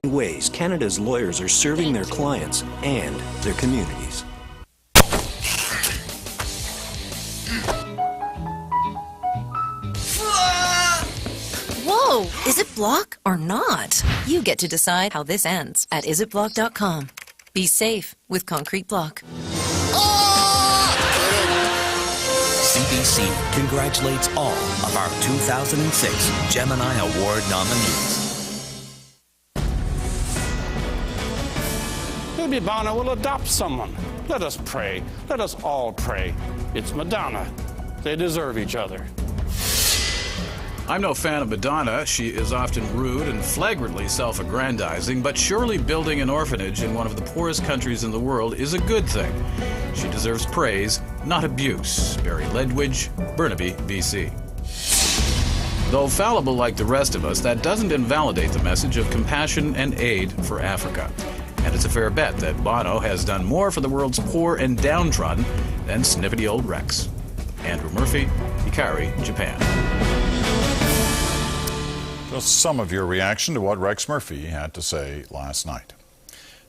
ways Canada's lawyers are serving their clients and their communities. Whoa! Is it block or not? You get to decide how this ends at isitblock.com. Be safe with Concrete Block. CBC congratulates all of our 2006 Gemini Award nominees. Maybe Bono will adopt someone. Let us pray. Let us all pray. It's Madonna. They deserve each other. I'm no fan of Madonna. She is often rude and flagrantly self-aggrandizing, but surely building an orphanage in one of the poorest countries in the world is a good thing. She deserves praise, not abuse. Barry Ledwidge, Burnaby, BC. Though fallible like the rest of us, that doesn't invalidate the message of compassion and aid for Africa. And it's a fair bet that Bono has done more for the world's poor and downtrodden than snippety old Rex. Andrew Murphy, Hikari, Japan. Just some of your reaction to what Rex Murphy had to say last night.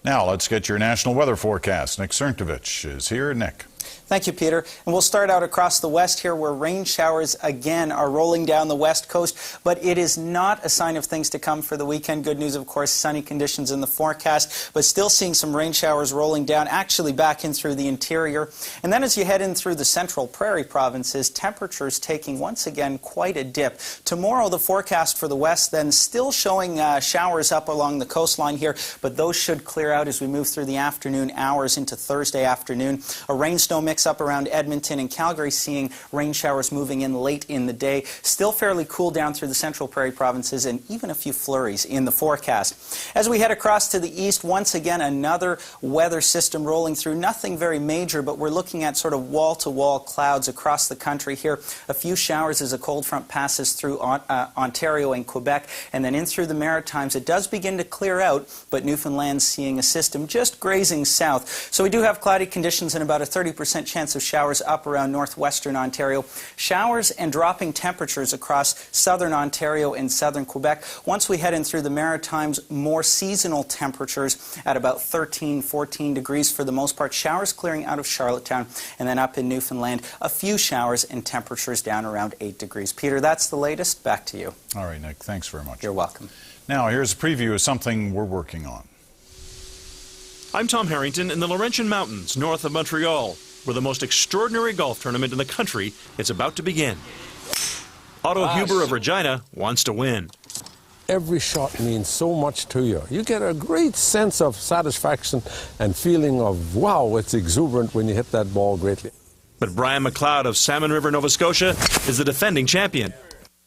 Now let's get your national weather forecast. Nick Cernkovich is here. Nick. Thank you, Peter. And we'll start out across the west here where rain showers again are rolling down the west coast, but it is not a sign of things to come for the weekend. Good news, of course, sunny conditions in the forecast, but still seeing some rain showers rolling down, actually back in through the interior. And then as you head in through the central prairie provinces, temperatures taking once again quite a dip. Tomorrow, the forecast for the west then still showing showers up along the coastline here, but those should clear out as we move through the afternoon hours into Thursday afternoon. A rain-snow mix up around Edmonton and Calgary, seeing rain showers moving in late in the day. Still fairly cool down through the central prairie provinces and even a few flurries in the forecast. As we head across to the east, once again another weather system rolling through. Nothing very major, but we're looking at sort of wall-to-wall clouds across the country here. A few showers as a cold front passes through Ontario and Quebec, and then in through the Maritimes. It does begin to clear out, but Newfoundland's seeing a system just grazing south. So we do have cloudy conditions and about a 30% chance of showers up around northwestern Ontario. Showers and dropping temperatures across southern Ontario and southern Quebec. Once we head in through the Maritimes, more seasonal temperatures at about 13, 14 degrees for the most part. Showers clearing out of Charlottetown, and then up in Newfoundland, a few showers and temperatures down around 8 degrees. Peter, that's the latest. Back to you. All right, Nick. Thanks very much. You're welcome. Now, here's a preview of something we're working on. I'm Tom Harrington in the Laurentian Mountains, north of Montreal, where the most extraordinary golf tournament in the country is about to begin. Otto Huber of Regina wants to win. Every shot means so much to you. You get a great sense of satisfaction and feeling of, wow, it's exuberant when you hit that ball greatly. But Brian McLeod of Salmon River, Nova Scotia, is the defending champion.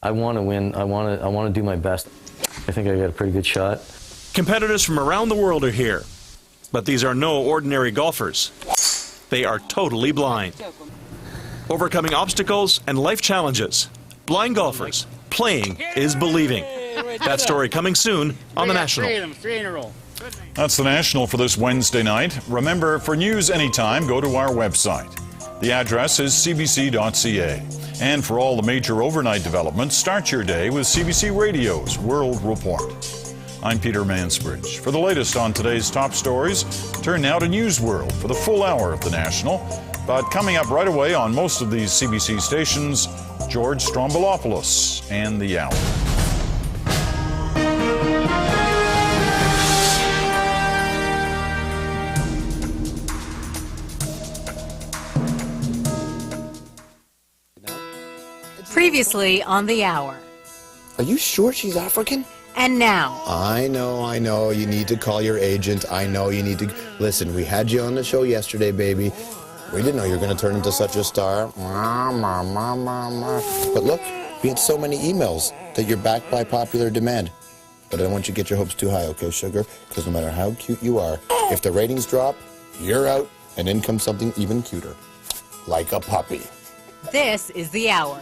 I want to win. I want to do my best. I think I got a pretty good shot. Competitors from around the world are here, but these are no ordinary golfers. They are totally blind. Overcoming obstacles and life challenges. Blind golfers. Playing is believing. That story coming soon on The National. That's The National for this Wednesday night. Remember, for news anytime, go to our website. The address is cbc.ca. And for all the major overnight developments, start your day with CBC Radio's World Report. I'm Peter Mansbridge. For the latest on today's top stories, turn now to News World for the full hour of The National. But coming up right away on most of these CBC stations, George Stroumboulopoulos and The Hour. Previously on The Hour. Are you sure she's African? And now. I know. You need to call your agent. I know you need to... Listen, we had you on the show yesterday, baby. We didn't know you were going to turn into such a star. But look, we had so many emails that you're backed by popular demand. But I don't want you to get your hopes too high, okay, sugar? Because no matter how cute you are, if the ratings drop, you're out, and in comes something even cuter. Like a puppy. This is The Hour.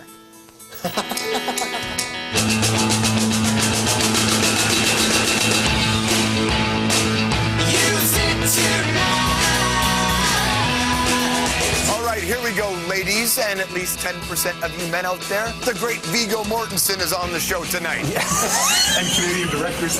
All right, here we go, ladies. ladies and at least 10% of you men out there, the great Viggo Mortensen is on the show tonight. And Canadian directors.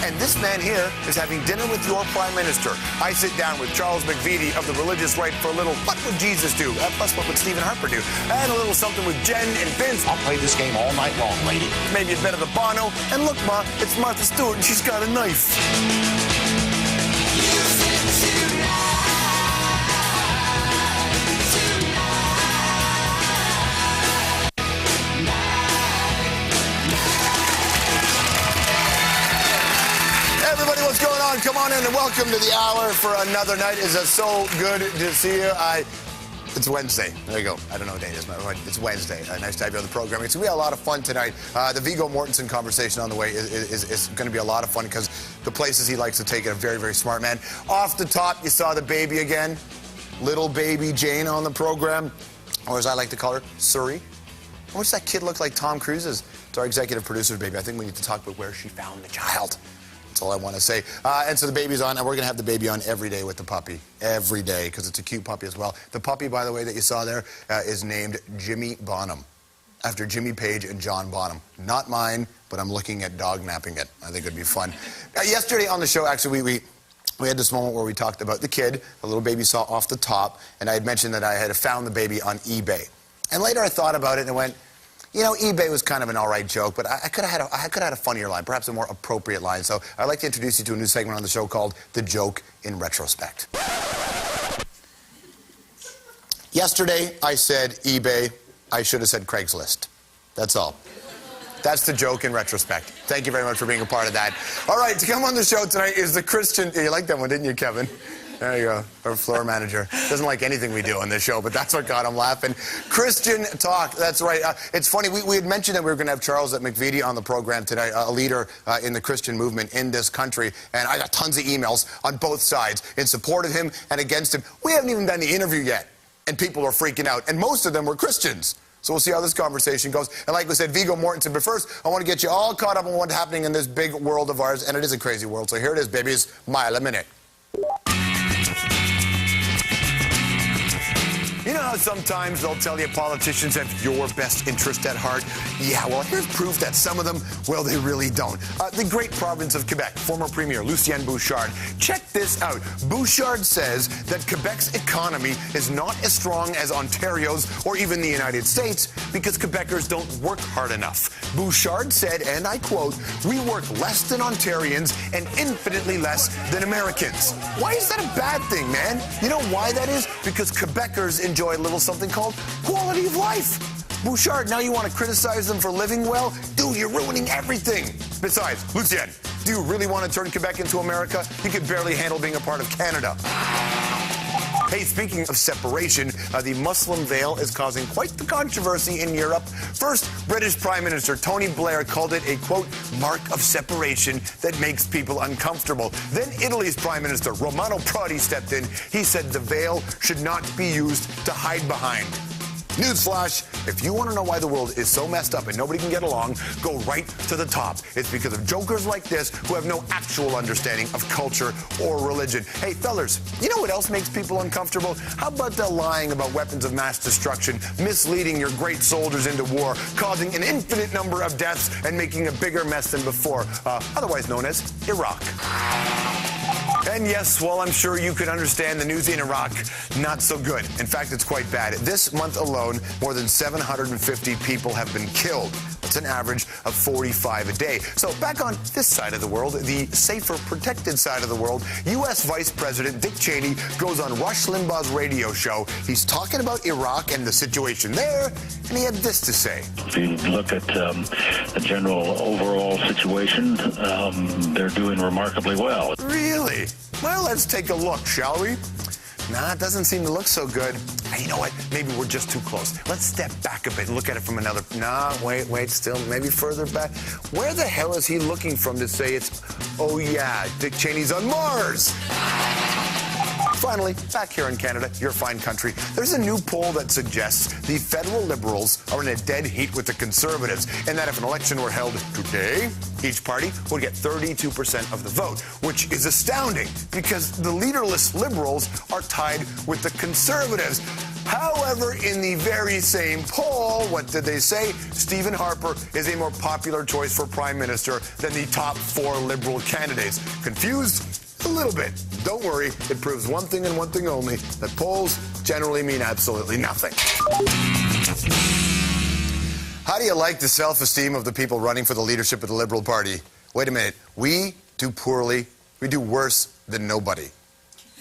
And this man here is having dinner with your Prime Minister. I sit down with Charles McVitie of the Religious Right for a little What Would Jesus Do? Plus what would Stephen Harper do? And a little something with Jen and Vince. I'll play this game all night long, lady. Maybe a bit of the Bono. And look, Ma, it's Martha Stewart and she's got a knife. Everybody, what's going on? Come on in and welcome to the hour for another night. It's so good to see you. It's Wednesday. There you go. I don't know what day it is, but it's Wednesday. Nice to have you on the program. It's going to be a lot of fun tonight. The Viggo Mortensen conversation on the way is going to be a lot of fun because the places he likes to take it, a very, very smart man. Off the top, you saw the baby again. Little baby Jane on the program, or as I like to call her, Suri. I wish that kid looked like Tom Cruise's. It's our executive producer's baby. I think we need to talk about where she found the child. That's all I want to say. And so the baby's on, and we're going to have the baby on every day with the puppy. Every day, because it's a cute puppy as well. The puppy, by the way, that you saw there is named Jimmy Bonham, after Jimmy Page and John Bonham. Not mine, but I'm looking at dog napping it. I think it'd be fun. Yesterday on the show, actually, we had this moment where we talked about the kid, the little baby saw off the top, and I had mentioned that I had found the baby on eBay. And later I thought about it and went, you know, eBay was kind of an all right joke, but I could have had a funnier line, perhaps a more appropriate line. So I'd like to introduce you to a new segment on the show called The Joke in Retrospect. Yesterday, I said eBay. I should have said Craigslist. That's all. That's the joke in retrospect. Thank you very much for being a part of that. All right, to come on the show tonight is the Christian... You liked that one, didn't you, Kevin? There you go, our floor manager. Doesn't like anything we do on this show, but that's what got him laughing. Christian Talk, that's right. It's funny, we had mentioned that we were going to have Charles McVitie on the program tonight, a leader in the Christian movement in this country, and I got tons of emails on both sides in support of him and against him. We haven't even done the interview yet, and people are freaking out, and most of them were Christians. So we'll see how this conversation goes. And like we said, Viggo Mortensen. But first, I want to get you all caught up on what's happening in this big world of ours, and it is a crazy world. So here it is, babies. Mile a minute. You know how sometimes they'll tell you politicians have your best interest at heart? Yeah, well, here's proof that some of them, well, they really don't. The great province of Quebec, former Premier Lucien Bouchard. Check this out. Bouchard says that Quebec's economy is not as strong as Ontario's or even the United States because Quebecers don't work hard enough. Bouchard said, and I quote, "We work less than Ontarians and infinitely less than Americans." Why is that a bad thing, man? You know why that is? Because Quebecers enjoy a little something called quality of life. Bouchard, now you want to criticize them for living well? Dude, you're ruining everything. Besides, Lucien, do you really want to turn Quebec into America? You could barely handle being a part of Canada. Hey, speaking of separation, the Muslim veil is causing quite the controversy in Europe. First, British Prime Minister Tony Blair called it a, quote, mark of separation that makes people uncomfortable. Then Italy's Prime Minister Romano Prodi stepped in. He said the veil should not be used to hide behind. Newsflash, if you want to know why the world is so messed up and nobody can get along, go right to the top. It's because of jokers like this who have no actual understanding of culture or religion. Hey, fellers, you know what else makes people uncomfortable? How about the lying about weapons of mass destruction, misleading your great soldiers into war, causing an infinite number of deaths and making a bigger mess than before, otherwise known as Iraq. And yes, well, I'm sure you can understand the news in Iraq, not so good. In fact, it's quite bad. This month alone, more than 750 people have been killed. That's an average of 45 a day. So back on this side of the world, the safer, protected side of the world, U.S. Vice President Dick Cheney goes on Rush Limbaugh's radio show. He's talking about Iraq and the situation there, and he had this to say. If you look at the general overall situation, they're doing remarkably well. Really? Well, let's take a look, shall we? Nah, it doesn't seem to look so good. You know what? Maybe we're just too close. Let's step back a bit and look at it from another... Nah, wait, still, maybe further back. Where the hell is he looking from to say it's... Oh, yeah, Dick Cheney's on Mars? Finally, back here in Canada, your fine country, there's a new poll that suggests the federal Liberals are in a dead heat with the Conservatives, and that if an election were held today, each party would get 32% of the vote, which is astounding because the leaderless Liberals are tied with the Conservatives. However, in the very same poll, what did they say? Stephen Harper is a more popular choice for Prime Minister than the top 4 Liberal candidates. Confused? A little bit. Don't worry, it proves one thing and one thing only, that polls generally mean absolutely nothing. How do you like the self-esteem of the people running for the leadership of the Liberal Party? Wait a minute. We do poorly. We do worse than nobody.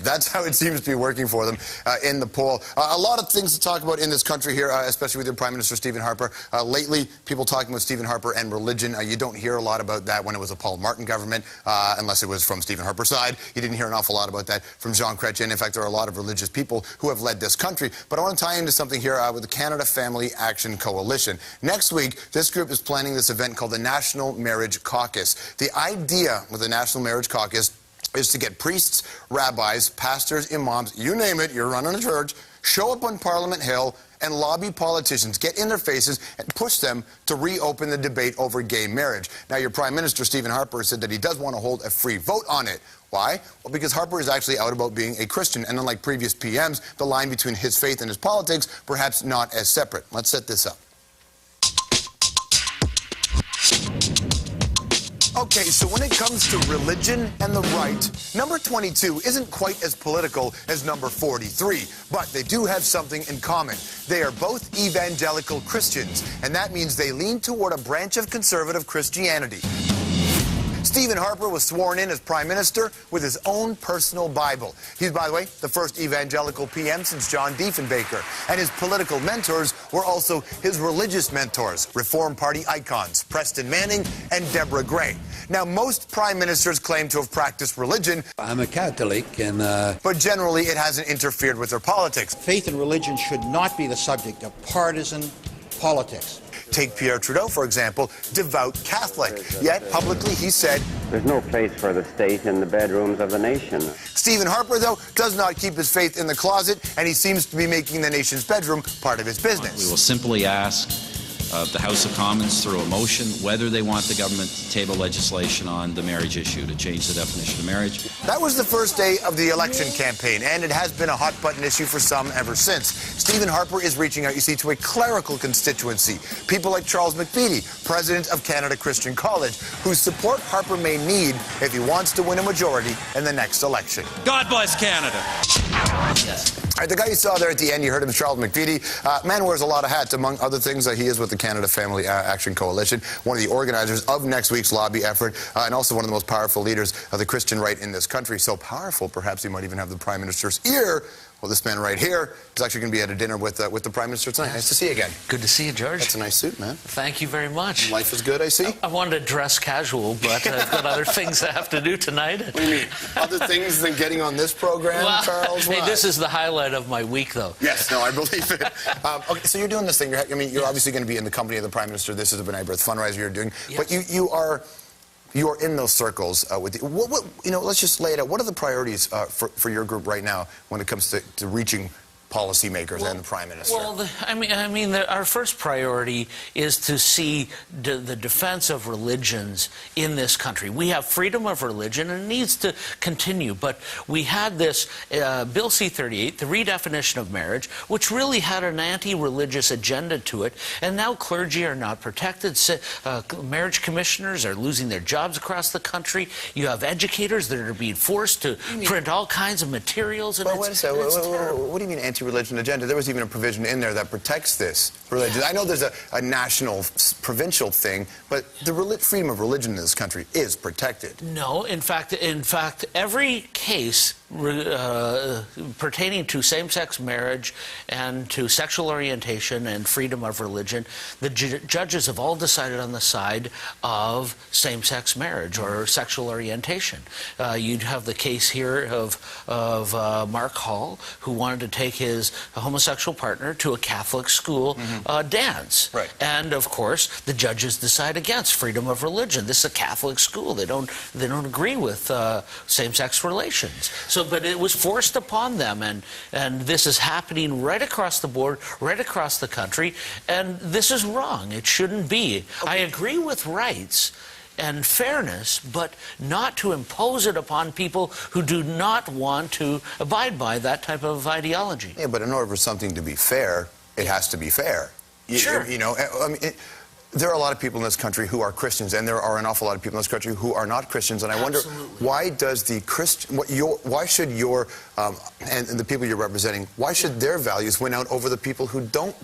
That's how it seems to be working for them in the poll. A lot of things to talk about in this country here, especially with your Prime Minister Stephen Harper. Lately, people talking about Stephen Harper and religion. You don't hear a lot about that when it was a Paul Martin government, unless it was from Stephen Harper's side. You didn't hear an awful lot about that from Jean Chrétien. In fact, there are a lot of religious people who have led this country. But I want to tie into something here with the Canada Family Action Coalition. Next week, this group is planning this event called the National Marriage Caucus. The idea with the National Marriage Caucus is to get priests, rabbis, pastors, imams, you name it, you're running a church, show up on Parliament Hill and lobby politicians, get in their faces and push them to reopen the debate over gay marriage. Now, your Prime Minister, Stephen Harper, said that he does want to hold a free vote on it. Why? Well, because Harper is actually out about being a Christian, and unlike previous PMs, the line between his faith and his politics, perhaps not as separate. Let's set this up. Okay, so when it comes to religion and the right, number 22 isn't quite as political as number 43, but they do have something in common. They are both evangelical Christians, and that means they lean toward a branch of conservative Christianity. Stephen Harper was sworn in as Prime Minister with his own personal Bible. He's, by the way, the first evangelical PM since John Diefenbaker. And his political mentors were also his religious mentors, Reform Party icons, Preston Manning and Deborah Gray. Now, most Prime Ministers claim to have practiced religion. I'm a Catholic, and but generally it hasn't interfered with their politics. Faith and religion should not be the subject of partisan politics. Take Pierre Trudeau, for example, devout Catholic. Yet, publicly, he said, "There's no place for the state in the bedrooms of the nation." Stephen Harper, though, does not keep his faith in the closet, and he seems to be making the nation's bedroom part of his business. We will simply ask the House of Commons through a motion whether they want the government to table legislation on the marriage issue to change the definition of marriage. That was the first day of the election campaign, and it has been a hot-button issue for some ever since. Stephen Harper is reaching out, you see, to a clerical constituency. People like Charles McVety, president of Canada Christian College, whose support Harper may need if he wants to win a majority in the next election. God bless Canada. All right, the guy you saw there at the end, you heard him, Charles McVety. Man wears a lot of hats. Among other things, he is with the Canada Family Action Coalition, one of the organizers of next week's lobby effort, and also one of the most powerful leaders of the Christian right in this country. So powerful, perhaps he might even have the Prime Minister's ear. Well, this man right here is actually going to be at a dinner with the Prime Minister tonight. Nice to see you again. Good to see you, George. That's a nice suit, man. Thank you very much. Life is good, I see. I wanted to dress casual, but I've got other things I have to do tonight. What do you mean? Other things than getting on this program, well, Charles? Hey, this is the highlight of my week, though. Yes, no, I believe it. Okay, so you're doing this thing. You're obviously going to be in the company of the Prime Minister. This is a B'nai B'rith fundraiser you're doing. Yes. But you are in those circles with let's just lay it out. What are the priorities for your group right now when it comes to reaching policymakers and the Prime Minister? Well, our first priority is to see the defense of religions in this country. We have freedom of religion, and it needs to continue. But we had this Bill C-38, the redefinition of marriage, which really had an anti-religious agenda to it. And now clergy are not protected. Marriage commissioners are losing their jobs across the country. You have educators that are being forced to print all kinds of materials. And wait a second. What do you mean anti-religion agenda? There was even a provision in there that protects this religion. I know there's a national, provincial thing, but the freedom of religion in this country is protected. No, in fact, every case pertaining to same-sex marriage and to sexual orientation and freedom of religion, the judges have all decided on the side of same-sex marriage or sexual orientation. You'd have the case here of Mark Hall, who wanted to take his homosexual partner to a Catholic school dance. Right. And, of course, the judges decide against freedom of religion. This is a Catholic school. They don't agree with same-sex relations. But it was forced upon them, and this is happening right across the board, right across the country, and this is wrong. It shouldn't be. Okay. I agree with rights and fairness, but not to impose it upon people who do not want to abide by that type of ideology. Yeah, but in order for something to be fair, it has to be fair. Sure. You know, I mean, there are a lot of people in this country who are Christians, and there are an awful lot of people in this country who are not Christians. And I wonder, why does the Christian, why should your and the people you're representing, why should their values win out over the people who don't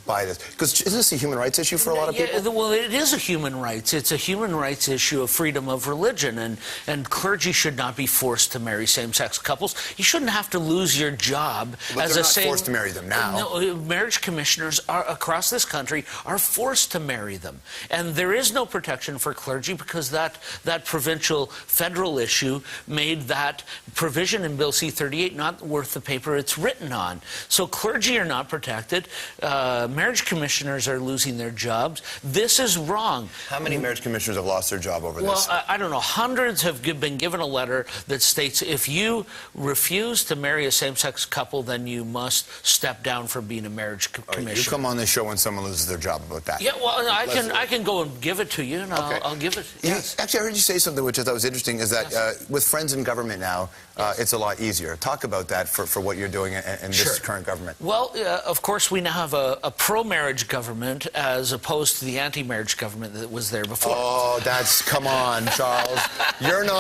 buy this? Because isn't this a human rights issue for a lot of people? Well, it is a human rights. It's a human rights issue of freedom of religion, and clergy should not be forced to marry same-sex couples. You shouldn't have to lose your job but as they're a not forced to marry them now. No, marriage commissioners across this country are forced to marry them, and there is no protection for clergy because that provincial federal issue made that provision in Bill C-38 not worth the paper it's written on. So clergy are not protected. Marriage commissioners are losing their jobs. This is wrong. How many marriage commissioners have lost their job over this? Well, I don't know. Hundreds have been given a letter that states if you refuse to marry a same-sex couple, then you must step down from being a marriage commissioner. You come on this show when someone loses their job about that. Yeah, well, I can go and give it to you, and I'll give it. Yes. Actually, I heard you say something which I thought was interesting, is that with friends in government now, it's a lot easier. Talk about that for what you're doing in this current government. Well, of course, we now have a pro-marriage government as opposed to the anti-marriage government that was there before. Oh, come on, Charles.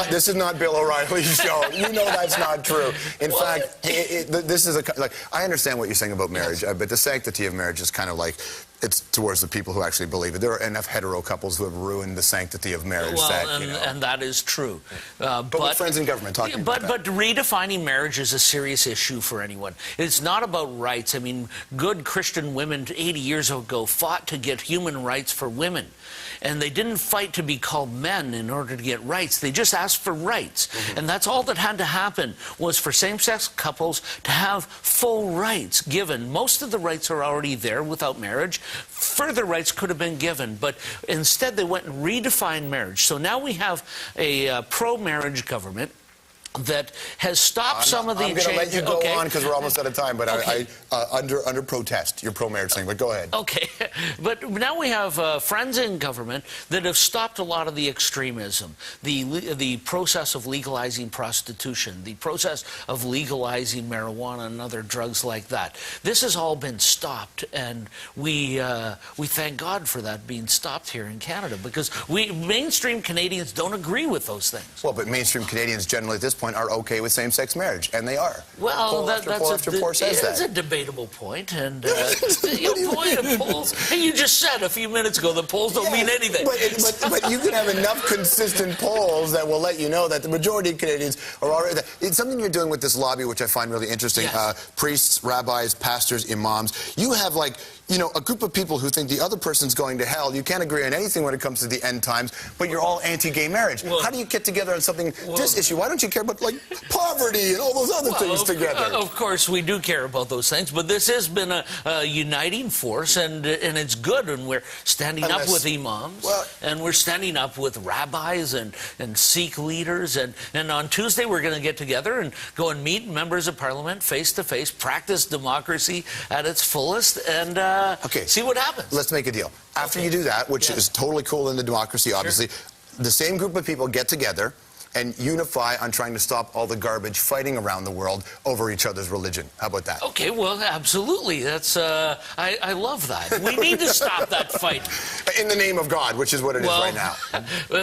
This is not Bill O'Reilly's show. You know that's not true. In fact, this is I understand what you're saying about marriage, but the sanctity of marriage is kind of like, it's towards the people who actually believe it. There are enough hetero couples who have ruined the sanctity of marriage. And that is true. But with friends in government, talking about that. But redefining marriage is a serious issue for anyone. It's not about rights. I mean, good Christian women 80 years ago fought to get human rights for women. And they didn't fight to be called men in order to get rights. They just asked for rights. And that's all that had to happen, was for same-sex couples to have full rights given. Most of the rights are already there without marriage. Further rights could have been given, but instead they went and redefined marriage. So now we have a pro-marriage government that has stopped some of the changes. I'm going to let you go on because we're almost out of time, but under protest, your pro-marriage thing, but go ahead. Okay, but now we have friends in government that have stopped a lot of the extremism, the process of legalizing prostitution, the process of legalizing marijuana and other drugs like that. This has all been stopped, and we thank God for that being stopped here in Canada, because mainstream Canadians don't agree with those things. Well, but mainstream Canadians generally at this point are okay with same-sex marriage, and they are. Well, that's a debatable point, and the point of polls. Hey, you just said a few minutes ago the polls don't mean anything. But you can have enough consistent polls that will let you know that the majority of Canadians are already. It's something you're doing with this lobby, which I find really interesting. Priests, rabbis, pastors, imams. You have a group of people who think the other person's going to hell. You can't agree on anything when it comes to the end times, but you're all anti-gay marriage. How do you get together on something, this issue? Why don't you care about, poverty and all those other things together? Of course, we do care about those things, but this has been a uniting force, and it's good, and we're standing up with imams, and we're standing up with rabbis and Sikh leaders, and on Tuesday we're going to get together and go and meet members of Parliament face-to-face, practice democracy at its fullest, and see what happens. Let's make a deal. After you do that, which is totally cool in the democracy, obviously, the same group of people get together and unify on trying to stop all the garbage fighting around the world over each other's religion. How about that? Okay, well, absolutely. That's I love that. We need to stop that fight. In the name of God, which is what it is right now.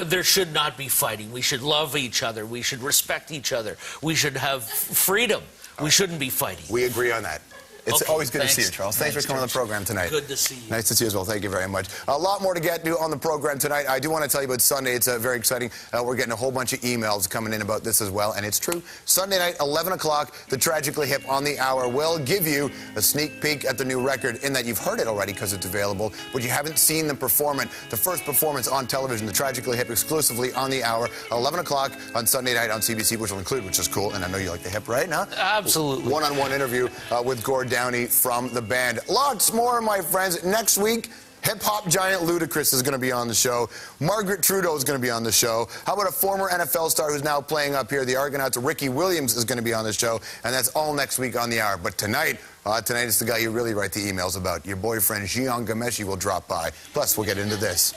There should not be fighting. We should love each other. We should respect each other. We should have freedom. We shouldn't be fighting. We agree on that. It's always good to see you, Charles. Thanks for coming on the program tonight. Good to see you. Nice to see you as well. Thank you very much. A lot more to get to on the program tonight. I do want to tell you about Sunday. It's very exciting. We're getting a whole bunch of emails coming in about this as well, and it's true. Sunday night, 11 o'clock, the Tragically Hip on the Hour will give you a sneak peek at the new record, in that you've heard it already because it's available, but you haven't seen them perform it. The first performance on television, the Tragically Hip, exclusively on the Hour, 11 o'clock on Sunday night on CBC, which will include, which is cool, and I know you like the hip, right? Now, absolutely. One-on-one interview with Gord Downey from the band. Lots more, my friends. Next week, hip-hop giant Ludacris is going to be on the show. Margaret Trudeau is going to be on the show. How about a former NFL star who's now playing up here? The Argonauts, Ricky Williams, is going to be on the show. And that's all next week on the Hour. But tonight is the guy you really write the emails about. Your boyfriend, Jian Ghomeshi, will drop by. Plus, we'll get into this.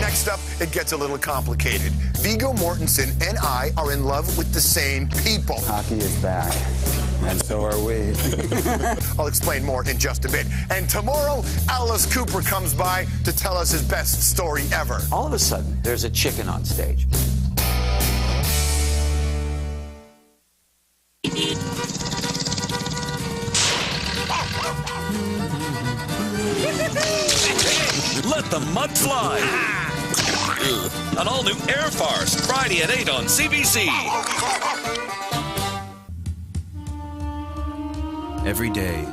Next up, it gets a little complicated. Viggo Mortensen and I are in love with the same people. Hockey is back, and so are we. I'll explain more in just a bit. And tomorrow, Alice Cooper comes by to tell us his best story ever. All of a sudden, there's a chicken on stage. Let the mud fly. An all-new Air Farce, Friday at 8 on CBC. Every day,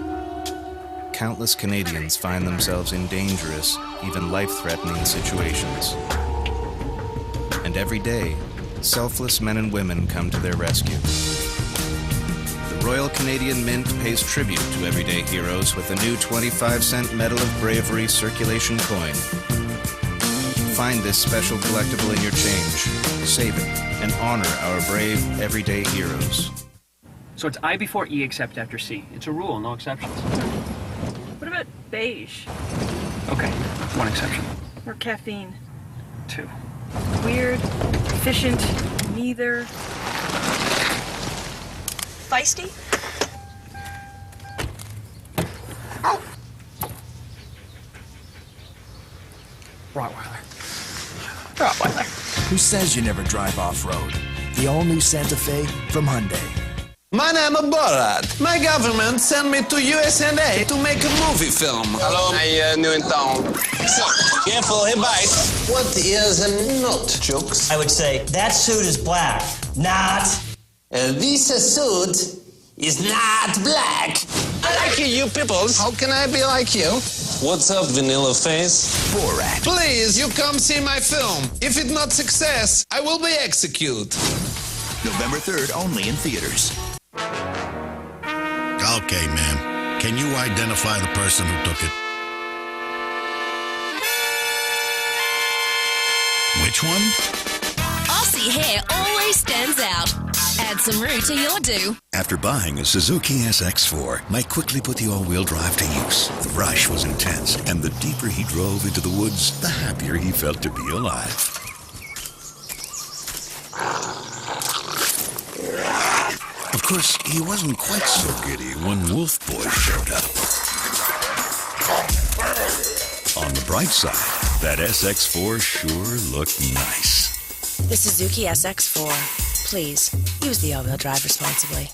countless Canadians find themselves in dangerous, even life-threatening situations. And every day, selfless men and women come to their rescue. The Royal Canadian Mint pays tribute to everyday heroes with a new 25-cent Medal of Bravery circulation coin. Find this special collectible in your change, save it, and honor our brave, everyday heroes. So it's I before E except after C. It's a rule, no exceptions. What about beige? Okay, one exception. Or caffeine? 2. Weird, efficient, neither. Feisty? Rottweiler. Who says you never drive off-road? The all-new Santa Fe from Hyundai. My name is Borat. My government sent me to USA to make a movie film. Hello, I new in town. So, careful, he bites. What is a nut, Jokes? I would say, that suit is black, not... This suit is not black. I like you peoples. How can I be like you? What's up, Vanilla Face? Borat. Please, you come see my film. If it's not success, I will be executed. November 3rd, only in theaters. Okay, ma'am. Can you identify the person who took it? Which one? Aussie hair always stands out. Add some roux to your do. After buying a Suzuki SX4, Mike quickly put the all-wheel drive to use. The rush was intense, and the deeper he drove into the woods, the happier he felt to be alive. Of course, he wasn't quite so giddy when Wolf Boy showed up. On the bright side, that SX4 sure looked nice. The Suzuki SX4. Please, use the all-wheel drive responsibly.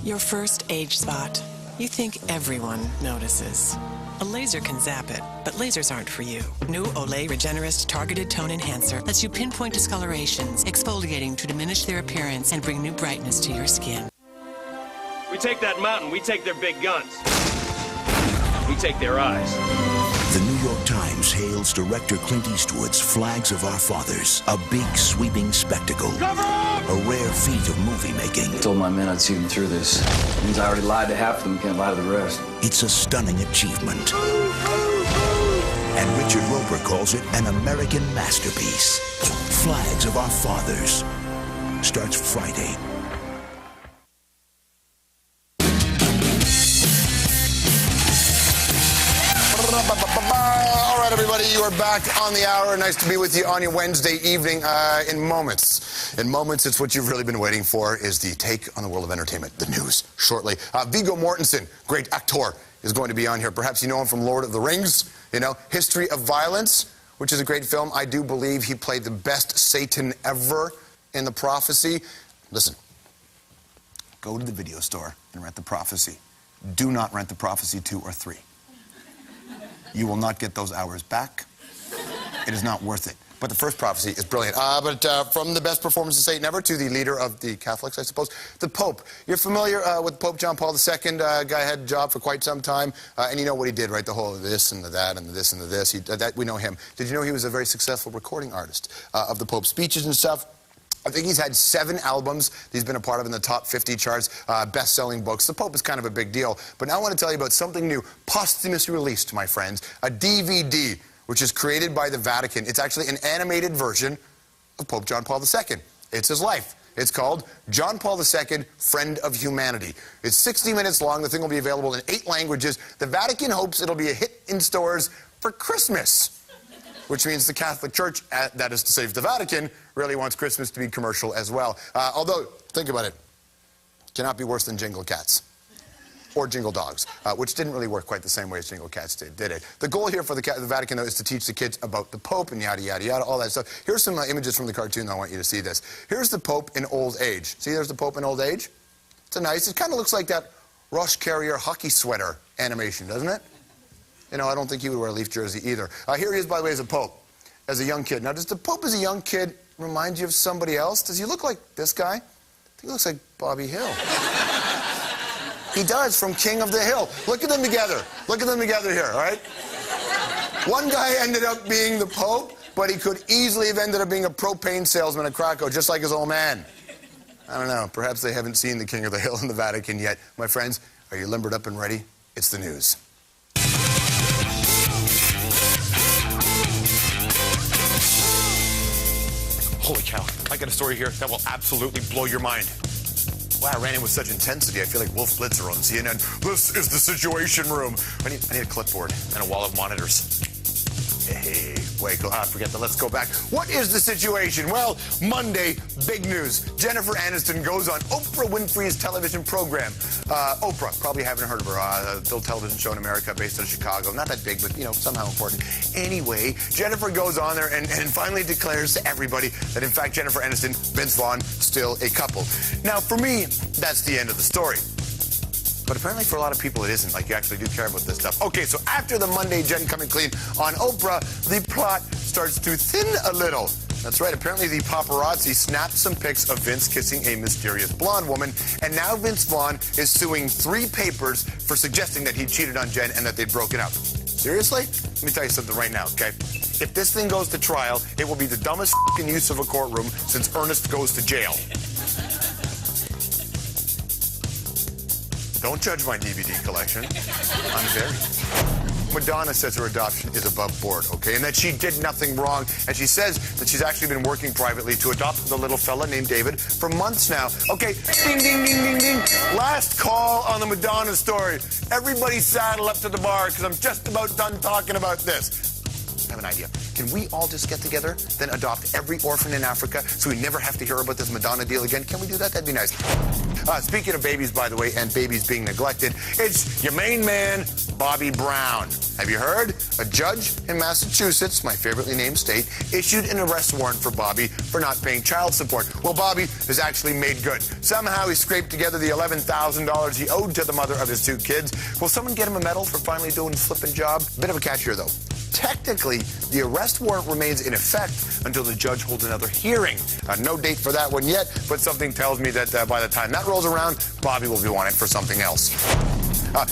Your first age spot. You think everyone notices. A laser can zap it, but lasers aren't for you. New Olay Regenerist Targeted Tone Enhancer lets you pinpoint discolorations, exfoliating to diminish their appearance and bring new brightness to your skin. We take that mountain, we take their big guns. We take their eyes. The New York Times hails director Clint Eastwood's Flags of Our Fathers, a big sweeping spectacle. Cover up! A rare feat of movie making. I told my men I'd see them through this. It means I already lied to half of them, can't lie to the rest. It's a stunning achievement. And Richard Roper calls it an American masterpiece. Flags of Our Fathers starts Friday. All right, everybody, you are back on the hour. Nice to be with you on your Wednesday evening. In moments, it's what you've really been waiting for, is the take on the world of entertainment, the news, shortly. Viggo Mortensen, great actor, is going to be on here. Perhaps you know him from Lord of the Rings, History of Violence, which is a great film. I do believe he played the best Satan ever in The Prophecy. Listen, go to the video store and rent The Prophecy. Do not rent The Prophecy 2 or 3. You will not get those hours back. It is not worth it. But the first prophecy is brilliant. From the best performance of Satan ever to the leader of the Catholics, I suppose, the Pope. You're familiar with Pope John Paul II. Guy had a job for quite some time. And you know what he did, right? The whole this and the that and the this and the this. We know him. Did you know he was a very successful recording artist of the Pope's speeches and stuff? I think he's had 7 albums that he's been a part of in the top 50 charts, best-selling books. The Pope is kind of a big deal. But now I want to tell you about something new, posthumously released, my friends, a DVD, which is created by the Vatican. It's actually an animated version of Pope John Paul II. It's his life. It's called John Paul II, Friend of Humanity. It's 60 minutes long. The thing will be available in 8 languages. The Vatican hopes it'll be a hit in stores for Christmas. which means the Catholic Church, that is to say the Vatican, really wants Christmas to be commercial as well. Although, think about it, cannot be worse than Jingle Cats. Or Jingle Dogs, which didn't really work quite the same way as Jingle Cats did it? The goal here for the Vatican, though, is to teach the kids about the Pope and yada, yada, yada, all that stuff. Here's some images from the cartoon, though. I want you to see this. Here's the Pope in old age. See, there's the Pope in old age? It's a nice, it kind of looks like that Rush Carrier hockey sweater animation, doesn't it? You know, I don't think he would wear a Leaf jersey either. Here he is, by the way, as a Pope, as a young kid. Now, does the Pope as a young kid remind you of somebody else? Does he look like this guy? I think he looks like Bobby Hill. He does, from King of the Hill. Look at them together. Look at them together here, all right? One guy ended up being the Pope, but he could easily have ended up being a propane salesman at Krakow, just like his old man. I don't know. Perhaps they haven't seen the King of the Hill in the Vatican yet. My friends, are you limbered up and ready? It's the news. Holy cow. I got a story here that will absolutely blow your mind. Wow, I ran in with such intensity, I feel like Wolf Blitzer on CNN. This is the Situation Room. I need a clipboard and a wall of monitors. Hey, wait, forget that. Let's go back. What is the situation? Well, Monday, big news. Jennifer Aniston goes on Oprah Winfrey's television program. Oprah, probably haven't heard of her. Little television show in America based out of Chicago. Not that big, but, you know, somehow important. Anyway, Jennifer goes on there and finally declares to everybody that, in fact, Jennifer Aniston, Vince Vaughn, still a couple. Now, for me, that's the end of the story. But apparently for a lot of people it isn't. Like, you actually do care about this stuff. Okay, so after the Monday Jen coming clean on Oprah, the plot starts to thin a little. That's right, apparently the paparazzi snapped some pics of Vince kissing a mysterious blonde woman, and now Vince Vaughn is suing 3 papers for suggesting that he cheated on Jen and that they'd broken up. Seriously? Let me tell you something right now, okay? If this thing goes to trial, it will be the dumbest f***ing use of a courtroom since Ernest Goes to Jail. Don't judge my DVD collection. I'm very. Madonna says her adoption is above board, okay, and that she did nothing wrong, and she says that she's actually been working privately to adopt the little fella named David for months now. Okay, ding, ding, ding, ding, ding. Last call on the Madonna story. Everybody saddle up to the bar, because I'm just about done talking about this. I have an idea. Can we all just get together, then adopt every orphan in Africa so we never have to hear about this Madonna deal again? Can we do that? That'd be nice. Speaking of babies, by the way, and babies being neglected, it's your main man, Bobby Brown. Have you heard? A judge in Massachusetts, my favoritely named state, issued an arrest warrant for Bobby for not paying child support. Well, Bobby has actually made good. Somehow he scraped together the $11,000 he owed to the mother of his 2 kids. Will someone get him a medal for finally doing his flipping job? Bit of a catch here, though. Technically, the arrest warrant remains in effect until the judge holds another hearing. No date for that one yet, but something tells me that by the time that rolls around, Bobby will be wanted for something else.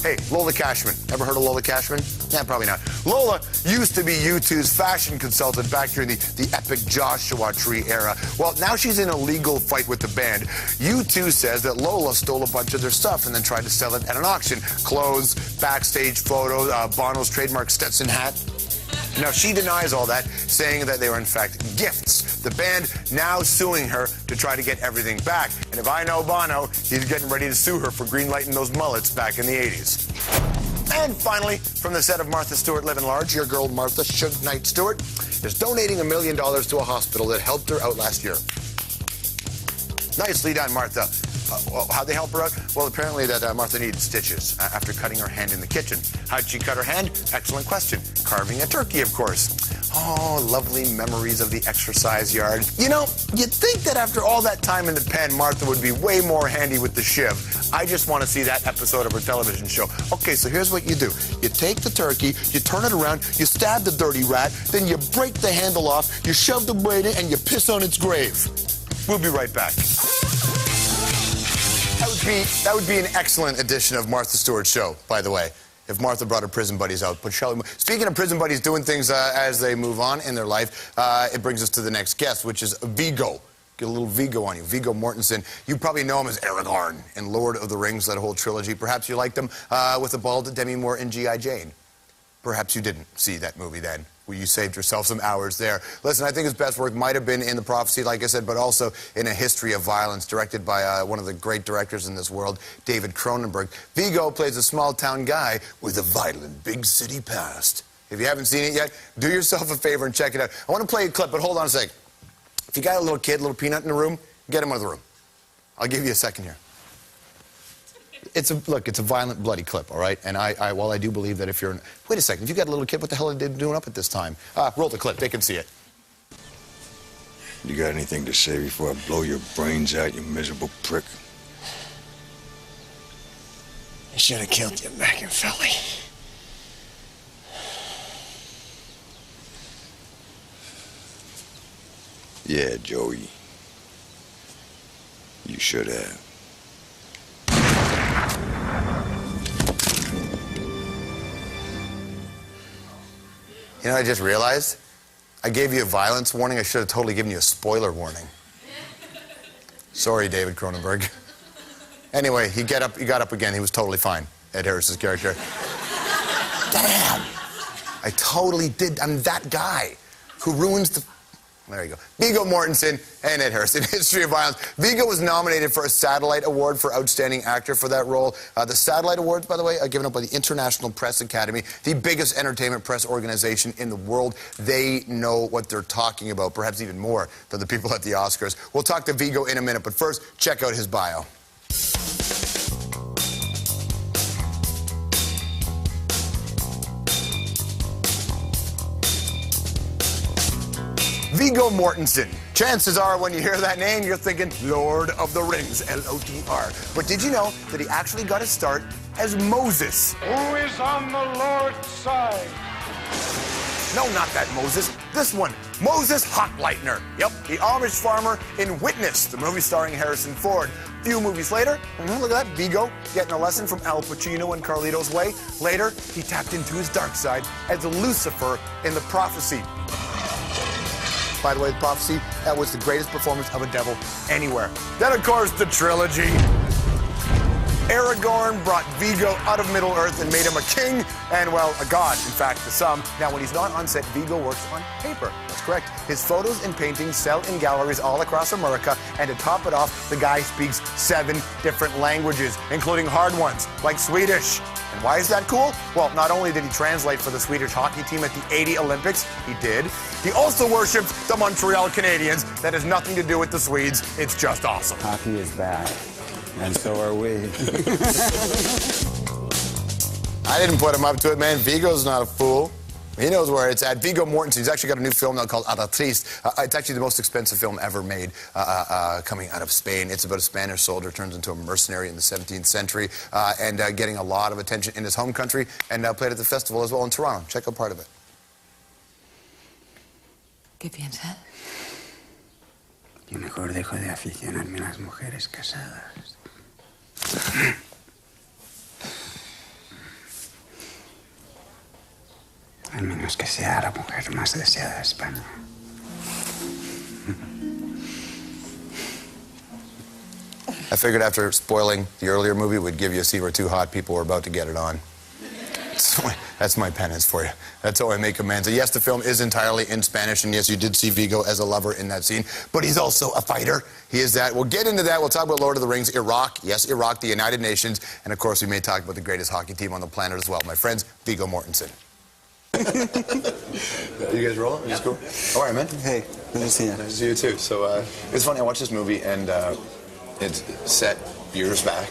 Hey, Lola Cashman. Ever heard of Lola Cashman? Yeah, probably not. Lola used to be U2's fashion consultant back during the epic Joshua Tree era. Well, now she's in a legal fight with the band. U2 says that Lola stole a bunch of their stuff and then tried to sell it at an auction. Clothes, backstage photos, Bono's trademark Stetson hat. Now, she denies all that, saying that they were, in fact, gifts. The band now suing her to try to get everything back. And if I know Bono, he's getting ready to sue her for greenlighting those mullets back in the 80s. And finally, from the set of Martha Stewart Living Large, your girl Martha Suge Knight Stewart is donating $1 million to a hospital that helped her out last year. Nicely done, Martha. How'd they help her out? Well, apparently that Martha needed stitches after cutting her hand in the kitchen. How'd she cut her hand? Excellent question. Carving a turkey, of course. Oh, lovely memories of the exercise yard. You know, you'd think that after all that time in the pen, Martha would be way more handy with the shiv. I just want to see that episode of her television show. Okay, so here's what you do. You take the turkey, you turn it around, you stab the dirty rat, then you break the handle off, you shove the blade in, and you piss on its grave. We'll be right back. That would be an excellent edition of Martha Stewart's show, by the way, if Martha brought her prison buddies out. But shall we move? Speaking of prison buddies doing things as they move on in their life, it brings us to the next guest, which is Viggo. Get a little Viggo on you. Viggo Mortensen. You probably know him as Aragorn in Lord of the Rings, that whole trilogy. Perhaps you liked him with the bald Demi Moore in G.I. Jane. Perhaps you didn't see that movie then. Well, you saved yourself some hours there. Listen, I think his best work might have been in The Prophecy, like I said, but also in A History of Violence, directed by one of the great directors in this world, David Cronenberg. Viggo plays a small-town guy with a violent big city past. If you haven't seen it yet, do yourself a favor and check it out. I want to play a clip, but hold on a sec. If you got a little kid, little peanut in the room, get him out of the room. I'll give you a second here. Look, it's a violent, bloody clip, all right? And while I do believe that if you're... Wait a second. If you got a little kid, what the hell are they doing up at this time? Roll the clip. They can see it. You got anything to say before I blow your brains out, you miserable prick? I should have killed you back in Philly. Yeah, Joey. You should have. You know, I just realized I gave you a violence warning. I should have totally given you a spoiler warning. Sorry, David Cronenberg. Anyway, he got up again. He was totally fine. Ed Harris's character. Damn! I totally did. I'm that guy who ruins the... There you go. Viggo Mortensen and Ed Harris in History of Violence. Viggo was nominated for a Satellite Award for Outstanding Actor for that role. The Satellite Awards, by the way, are given up by the International Press Academy, the biggest entertainment press organization in the world. They know what they're talking about, perhaps even more than the people at the Oscars. We'll talk to Viggo in a minute, but first, check out his bio. Viggo Mortensen. Chances are when you hear that name, you're thinking Lord of the Rings, L-O-D-R. But did you know that he actually got his start as Moses? Who is on the Lord's side? No, not that Moses. This one, Moses Hochleitner. Yep, the Amish farmer in Witness, the movie starring Harrison Ford. A few movies later, look at that, Viggo getting a lesson from Al Pacino and Carlito's Way. Later, he tapped into his dark side as Lucifer in The Prophecy. By the way, The Prophecy, that was the greatest performance of a devil anywhere. Then, of course, the trilogy. Aragorn brought Viggo out of Middle-earth and made him a king, and, well, a god, in fact, to some. Now, when he's not on set, Viggo works on paper. That's correct. His photos and paintings sell in galleries all across America, and to top it off, the guy speaks 7 different languages, including hard ones, like Swedish. And why is that cool? Well, not only did he translate for the Swedish hockey team at the '80 Olympics, he also worships the Montreal Canadiens. That has nothing to do with the Swedes. It's just awesome. Hockey is back, and so are we. I didn't put him up to it, man. Viggo's not a fool. He knows where it's at. Viggo Mortensen, he's actually got a new film now called Aratrist. It's actually the most expensive film ever made, coming out of Spain. It's about a Spanish soldier turns into a mercenary in the 17th century and getting a lot of attention in his home country, and played at the festival as well in Toronto. Check out part of it. ¿Qué piensas? Yo mejor dejo de aficionarme a las mujeres casadas. Al menos que sea la mujer más deseada de España. I figured after spoiling the earlier movie, we'd give you a scene where 2 hot people were about to get it on. That's my penance for you. That's how I make amends. And yes, the film is entirely in Spanish, and yes, you did see Viggo as a lover in that scene, but he's also a fighter. He is that. We'll get into that. We'll talk about Lord of the Rings, Iraq. Yes, Iraq, the United Nations. And of course, we may talk about the greatest hockey team on the planet as well. My friends, Viggo Mortensen. You guys rolling? Just cool? All right, man. Hey, good to see you. Nice to see you too. So it's funny. I watched this movie, and it's set years back,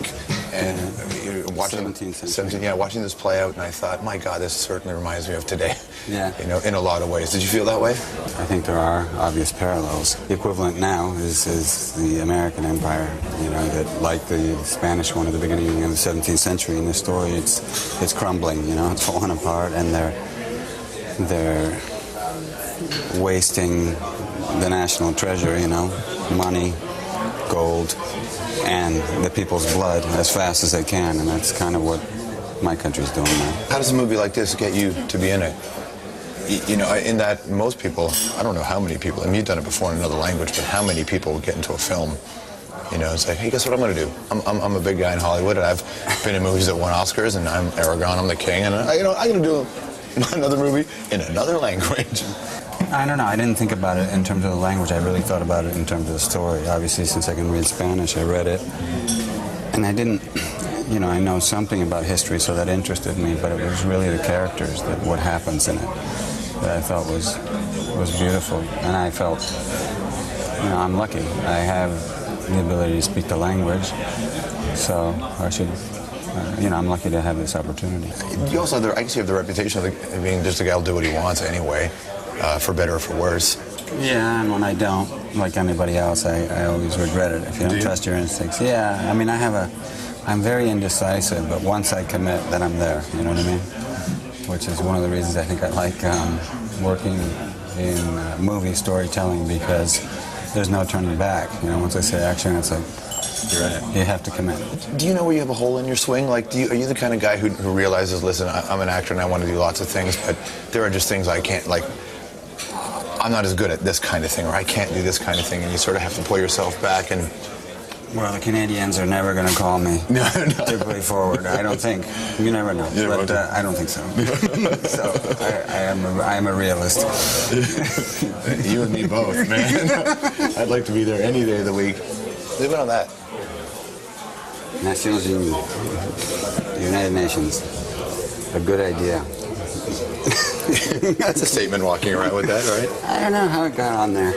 and you're watching 17th century. Watching this play out, and I thought, my God, this certainly reminds me of today. Yeah. You know, in a lot of ways. Did you feel that way? I think there are obvious parallels. The equivalent now is the American Empire, you know, that like the Spanish one at the beginning of the 17th century. In this story, it's crumbling, you know, it's falling apart, and they're wasting the national treasure, you know, money, gold, and the people's blood as fast as they can, and that's kind of what my country's doing now. How does a movie like this get you to be in it? You know, in that most people, I don't know how many people, I mean, you've done it before in another language, but how many people get into a film? You know, it's like, hey, guess what I'm going to do? I'm a big guy in Hollywood, and I've been in movies that won Oscars, and I'm Aragorn, I'm the king, and I'm going to do another movie in another language. I don't know. I didn't think about it in terms of the language. I really thought about it in terms of the story. Obviously, since I can read Spanish, I read it. And I didn't... you know, I know something about history, so that interested me, but it was really the characters, that what happens in it, that I felt was beautiful. And I felt, you know, I'm lucky. I have the ability to speak the language, so I should, you know, I'm lucky to have this opportunity. You also have I guess you have the reputation of being just a guy who'll do what he wants anyway, for better or for worse. Yeah, and when I don't, like anybody else, I always regret it. If you don't trust your instincts. Yeah, I mean, I'm very indecisive, but once I commit, then I'm there, you know what I mean? Which is one of the reasons I think I like working in movie storytelling, because there's no turning back. You know, once I say action, it's like, you're in it. You have to commit. Do you know where you have a hole in your swing? Like, are you the kind of guy who realizes, listen, I'm an actor and I want to do lots of things, but there are just things I can't, like, I'm not as good at this kind of thing, or I can't do this kind of thing, and you sort of have to pull yourself back and... Well, the Canadians are never going to call me to play forward. I don't think. You never know. But I don't think so. So I am a realist. You and me both, man. I'd like to be there any day of the week. Leave it on that. Nations Union. United Nations. A good idea. That's a statement walking around with that, right? I don't know how it got on there.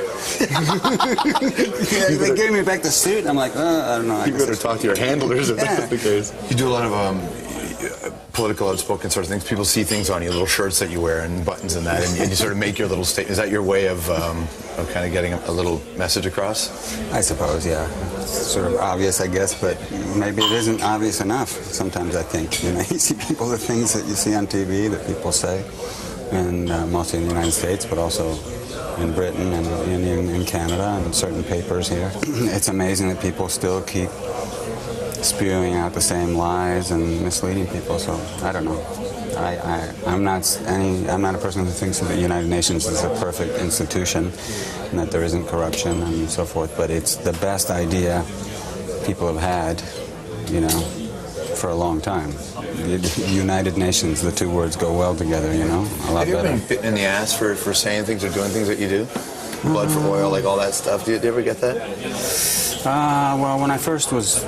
They gave me back the suit. I'm like, I don't know. You better talk to your handlers if that's the case. You do a lot of political, outspoken sort of things. People see things on you, little shirts that you wear and buttons and that, and you sort of make your little statement. Is that your way of kind of getting a little message across? I suppose, yeah. It's sort of obvious, I guess, but maybe it isn't obvious enough. Sometimes I think, you know, you see people, the things that you see on TV that people say, and mostly in the United States, but also in Britain and in Canada and certain papers here. It's amazing that people still keep spewing out the same lies and misleading people. So I don't know. I'm not a person who thinks that the United Nations is a perfect institution and that there isn't corruption and so forth. But it's the best idea people have had, you know, for a long time. The United Nations, the two words go well together, you know, a lot better. Have you ever been bitten in the ass for saying things or doing things that you do? Blood for oil, like all that stuff. Do you ever get that? Well, when I first was...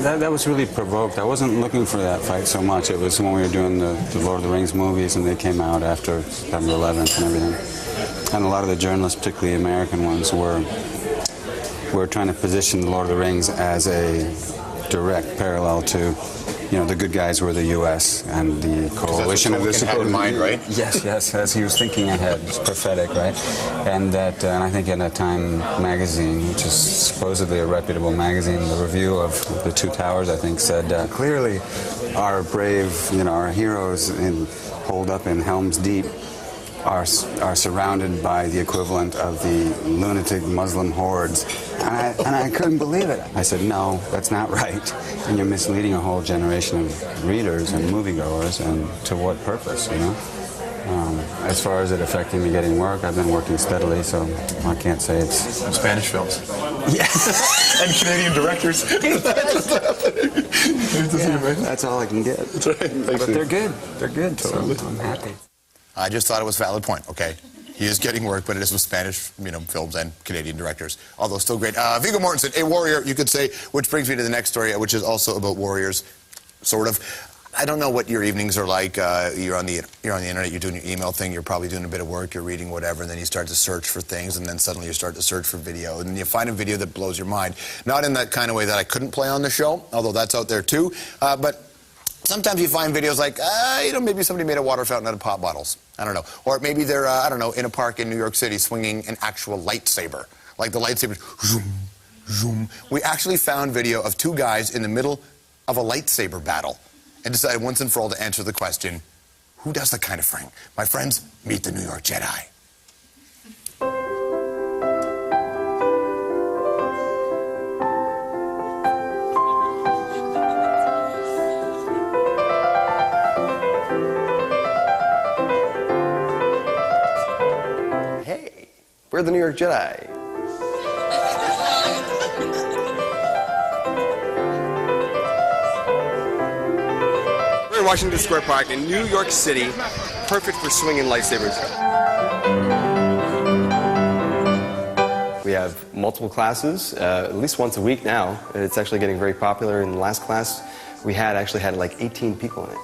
That was really provoked. I wasn't looking for that fight so much. It was when we were doing the Lord of the Rings movies, and they came out after September 11th and everything. And a lot of the journalists, particularly American ones, were trying to position the Lord of the Rings as a direct parallel to, you know, the good guys were the U.S. and the coalition of the had in mind, right? Yes, as he was thinking ahead. It's prophetic, right? And that, and I think in a Time magazine, which is supposedly a reputable magazine, the review of the Two Towers, I think, said clearly our brave, you know, our heroes holed up in Helm's Deep are surrounded by the equivalent of the lunatic Muslim hordes. And I couldn't believe it. I said, no, that's not right. And you're misleading a whole generation of readers and moviegoers, and to what purpose, you know? As far as it affecting me getting work, I've been working steadily, so I can't say it's... Spanish films. Yeah. And Canadian directors. That's all I can get. That's right. But they're good. They're good, totally. So I'm happy. I just thought it was a valid point, okay? He is getting work, but it is with Spanish, you know, films and Canadian directors, although still great. Viggo Mortensen, a warrior, you could say, which brings me to the next story, which is also about warriors, sort of. I don't know what your evenings are like. You're on the internet, you're doing your email thing, you're probably doing a bit of work, you're reading whatever, and then you start to search for things, and then suddenly you start to search for video, and then you find a video that blows your mind. Not in that kind of way that I couldn't play on the show, although that's out there too, but sometimes you find videos like, you know, maybe somebody made a water fountain out of pop bottles. I don't know. Or maybe they're, I don't know, in a park in New York City swinging an actual lightsaber. Like the lightsaber, zoom, zoom. We actually found video of two guys in the middle of a lightsaber battle and decided once and for all to answer the question, who does that kind of thing? My friends, meet the New York Jedi. We're the New York Jedi. We're in Washington Square Park in New York City, perfect for swinging lightsabers. We have multiple classes, at least once a week now. It's actually getting very popular. In the last class, we actually had like 18 people in it.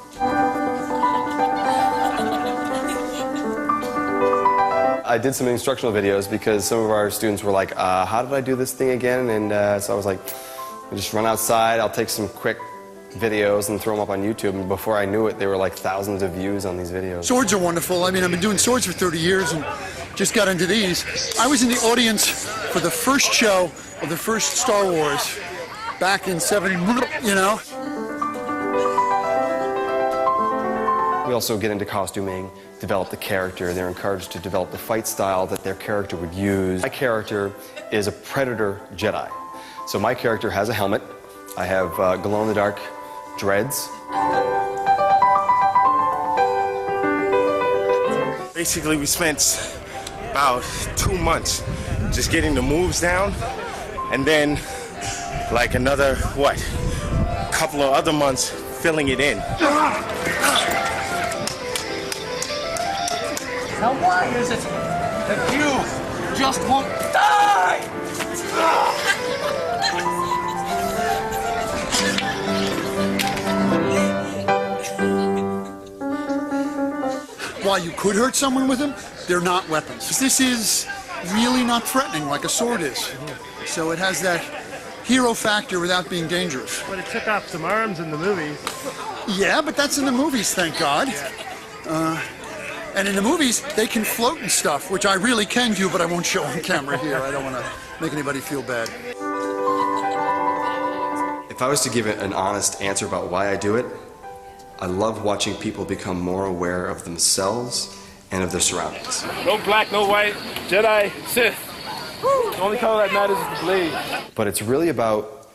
I did some instructional videos because some of our students were like, how did I do this thing again? And so I was like, just run outside, I'll take some quick videos and throw them up on YouTube. And before I knew it, there were like thousands of views on these videos. Swords are wonderful. I mean, I've been doing swords for 30 years and just got into these. I was in the audience for the first show of the first Star Wars back in 70, you know. We also get into costuming, develop the character. They're encouraged to develop the fight style that their character would use. My character is a Predator Jedi. So my character has a helmet. I have glow-in-the-dark dreads. Basically, we spent about 2 months just getting the moves down, and then like another, couple of other months filling it in. Now why is it that you just won't die? While you could hurt someone with them, they're not weapons. This is really not threatening like a sword is. So it has that hero factor without being dangerous. But it took off some arms in the movies. Yeah, but that's in the movies, thank God. And in the movies, they can float and stuff, which I really can do, but I won't show on camera here. I don't want to make anybody feel bad. If I was to give it an honest answer about why I do it, I love watching people become more aware of themselves and of their surroundings. No black, no white, Jedi, Sith. The only color that matters is the blade. But it's really about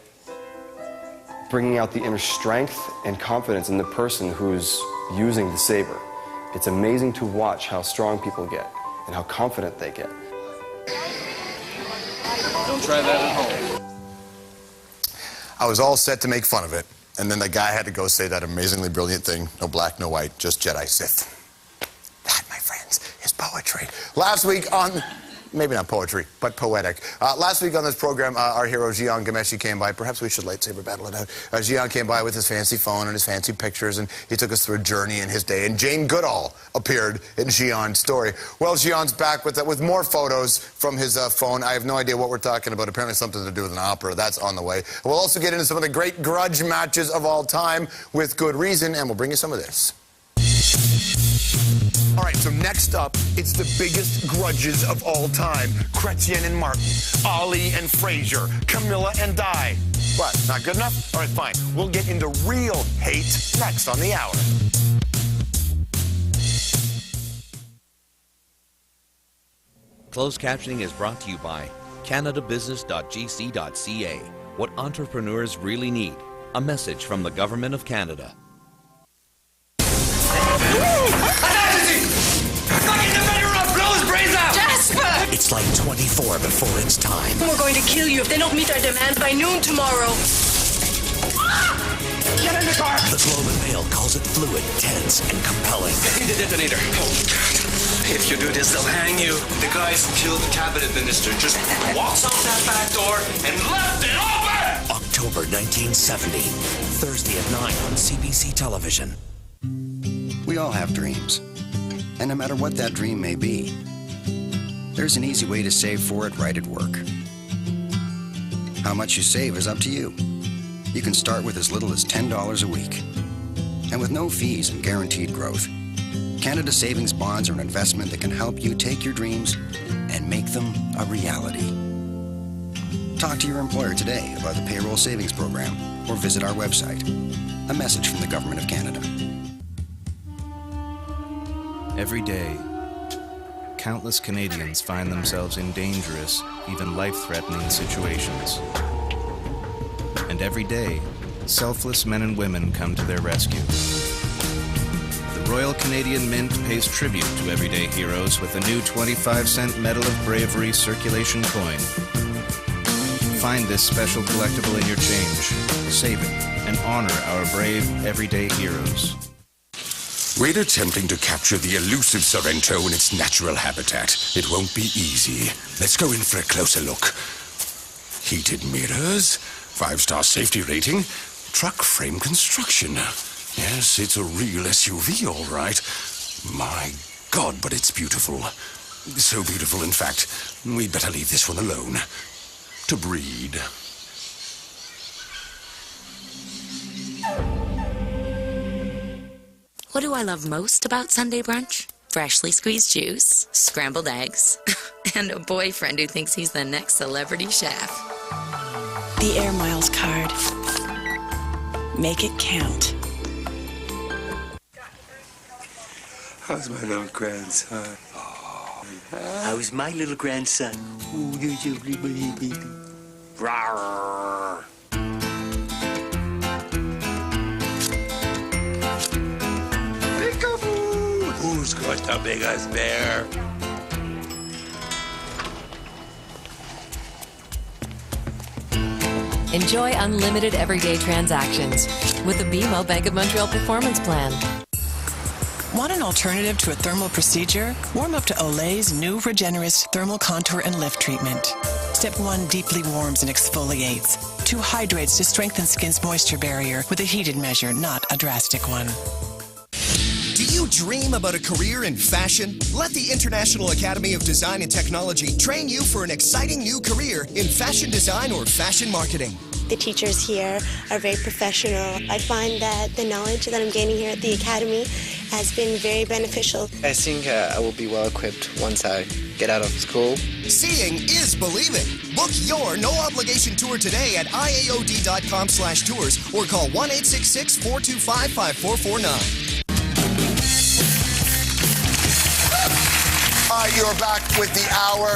bringing out the inner strength and confidence in the person who's using the saber. It's amazing to watch how strong people get and how confident they get. Don't try that at home. I was all set to make fun of it, and then the guy had to go say that amazingly brilliant thing, no black, no white, just Jedi Sith. That, my friends, is poetry. Last week on... Maybe not poetry, but poetic. Last week on this program, our hero Jian Ghomeshi came by. Perhaps we should lightsaber battle it out. Jian came by with his fancy phone and his fancy pictures, and he took us through a journey in his day. And Jane Goodall appeared in Jian's story. Well, Jian's back with more photos from his phone. I have no idea what we're talking about. Apparently something to do with an opera. That's on the way. We'll also get into some of the great grudge matches of all time with good reason, and we'll bring you some of this. All right, so next up, it's the biggest grudges of all time. Chrétien and Martin, Ali and Frazier, Camilla and Di. What, not good enough? All right, fine. We'll get into real hate next on The Hour. Closed captioning is brought to you by CanadaBusiness.gc.ca. What entrepreneurs really need. A message from the Government of Canada. It's like 24 before it's time. We're going to kill you if they don't meet our demand by noon tomorrow. Get in the car! The Globe and Mail calls it fluid, tense, and compelling. In the detonator. Oh, if you do this, they'll hang you. The guys who killed the cabinet minister just walks out that back door and left it open! October 1970. Thursday at 9 on CBC television. We all have dreams. And no matter what that dream may be, there's an easy way to save for it right at work. How much you save is up to you. You can start with as little as $10 a week. And with no fees and guaranteed growth, Canada Savings Bonds are an investment that can help you take your dreams and make them a reality. Talk to your employer today about the payroll savings program or visit our website. A message from the Government of Canada. Every day, countless Canadians find themselves in dangerous, even life-threatening situations. And every day, selfless men and women come to their rescue. The Royal Canadian Mint pays tribute to everyday heroes with a new 25-cent Medal of Bravery circulation coin. Find this special collectible in your change, save it, and honor our brave, everyday heroes. We're attempting to capture the elusive Sorrento in its natural habitat. It won't be easy. Let's go in for a closer look. Heated mirrors, 5-star safety rating, truck frame construction. Yes, it's a real SUV, all right. My God, but it's beautiful. So beautiful, in fact, we'd better leave this one alone. To breed. What do I love most about Sunday brunch? Freshly squeezed juice, scrambled eggs, and a boyfriend who thinks he's the next celebrity chef. The Air Miles card. Make it count. How's my little grandson? How's my little grandson? Oh, you lovely baby. Rawr. Peekaboo! Who's got the biggest bear? Enjoy unlimited everyday transactions with the BMO Bank of Montreal Performance Plan. Want an alternative to a thermal procedure? Warm up to Olay's new Regenerist Thermal Contour and Lift Treatment. Step 1 deeply warms and exfoliates. 2 hydrates to strengthen skin's moisture barrier with a heated measure, not a drastic one. Do you dream about a career in fashion? Let the International Academy of Design and Technology train you for an exciting new career in fashion design or fashion marketing. The teachers here are very professional. I find that the knowledge that I'm gaining here at the Academy has been very beneficial. I think I will be well equipped once I get out of school. Seeing is believing. Book your no-obligation tour today at iaod.com/tours or call 1-866-425-5449. You're back with the hour.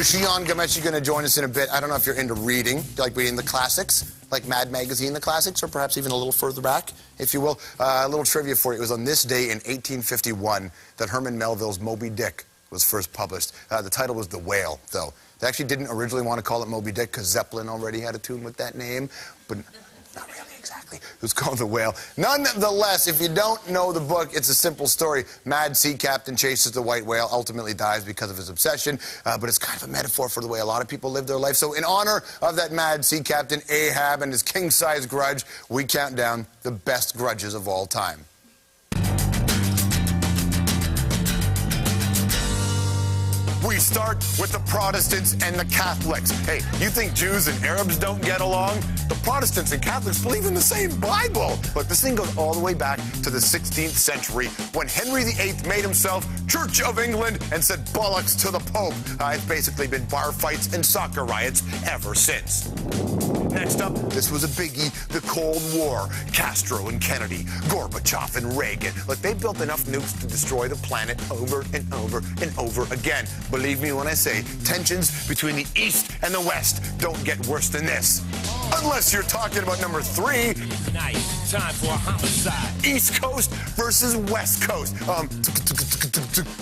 Gian Gameshi going to join us in a bit. I don't know if you're into reading. Do you like reading the classics, like Mad Magazine, the classics, or perhaps even a little further back, if you will. A little trivia for you. It was on this day in 1851 that Herman Melville's Moby Dick was first published. The title was The Whale, though. They actually didn't originally want to call it Moby Dick because Zeppelin already had a tune with that name, but not really exactly. It was called The Whale. Nonetheless, if you don't know the book, it's a simple story. Mad sea captain chases the white whale, ultimately dies because of his obsession, but it's kind of a metaphor for the way a lot of people live their life. So in honor of that mad sea captain, Ahab, and his king-size grudge, we count down the best grudges of all time. We start with the Protestants and the Catholics. Hey, you think Jews and Arabs don't get along? The Protestants and Catholics believe in the same Bible. But this thing goes all the way back to the 16th century when Henry VIII made himself Church of England and said bollocks to the Pope. It's basically been bar fights and soccer riots ever since. Next up, this was a biggie, the Cold War. Castro and Kennedy, Gorbachev and Reagan. Look, they built enough nukes to destroy the planet over and over and over again. Believe me when I say tensions between the East and the West don't get worse than this. Unless you're talking about number 3. Nice. Time for a homicide. East Coast versus West Coast.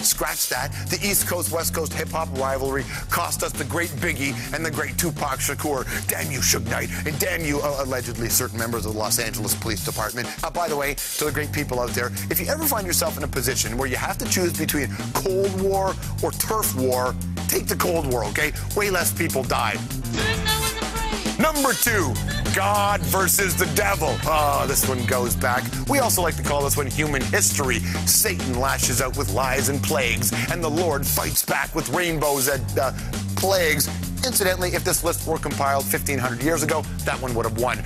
Scratch that. The East Coast, West Coast hip-hop rivalry cost us the great Biggie and the great Tupac Shakur. Damn you, Suge Knight. And damn you, allegedly, certain members of the Los Angeles Police Department. By the way, to the great people out there, if you ever find yourself in a position where you have to choose between Cold War or Turf War, take the Cold War, okay? Way less people died. Number 2, God versus the devil. Oh, this one goes back. We also like to call this one human history. Satan lashes out with lies and plagues, and the Lord fights back with rainbows and plagues. Incidentally, if this list were compiled 1,500 years ago, that one would have won.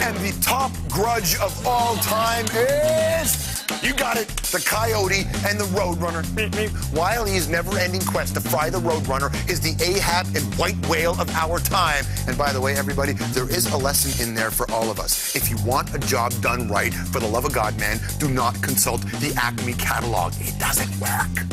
And the top grudge of all time is... You got it, the Coyote and the Roadrunner. Wile's never-ending quest to fry the Roadrunner is the Ahab and white whale of our time. And by the way, everybody, there is a lesson in there for all of us. If you want a job done right, for the love of God, man, do not consult the Acme catalog. It doesn't work.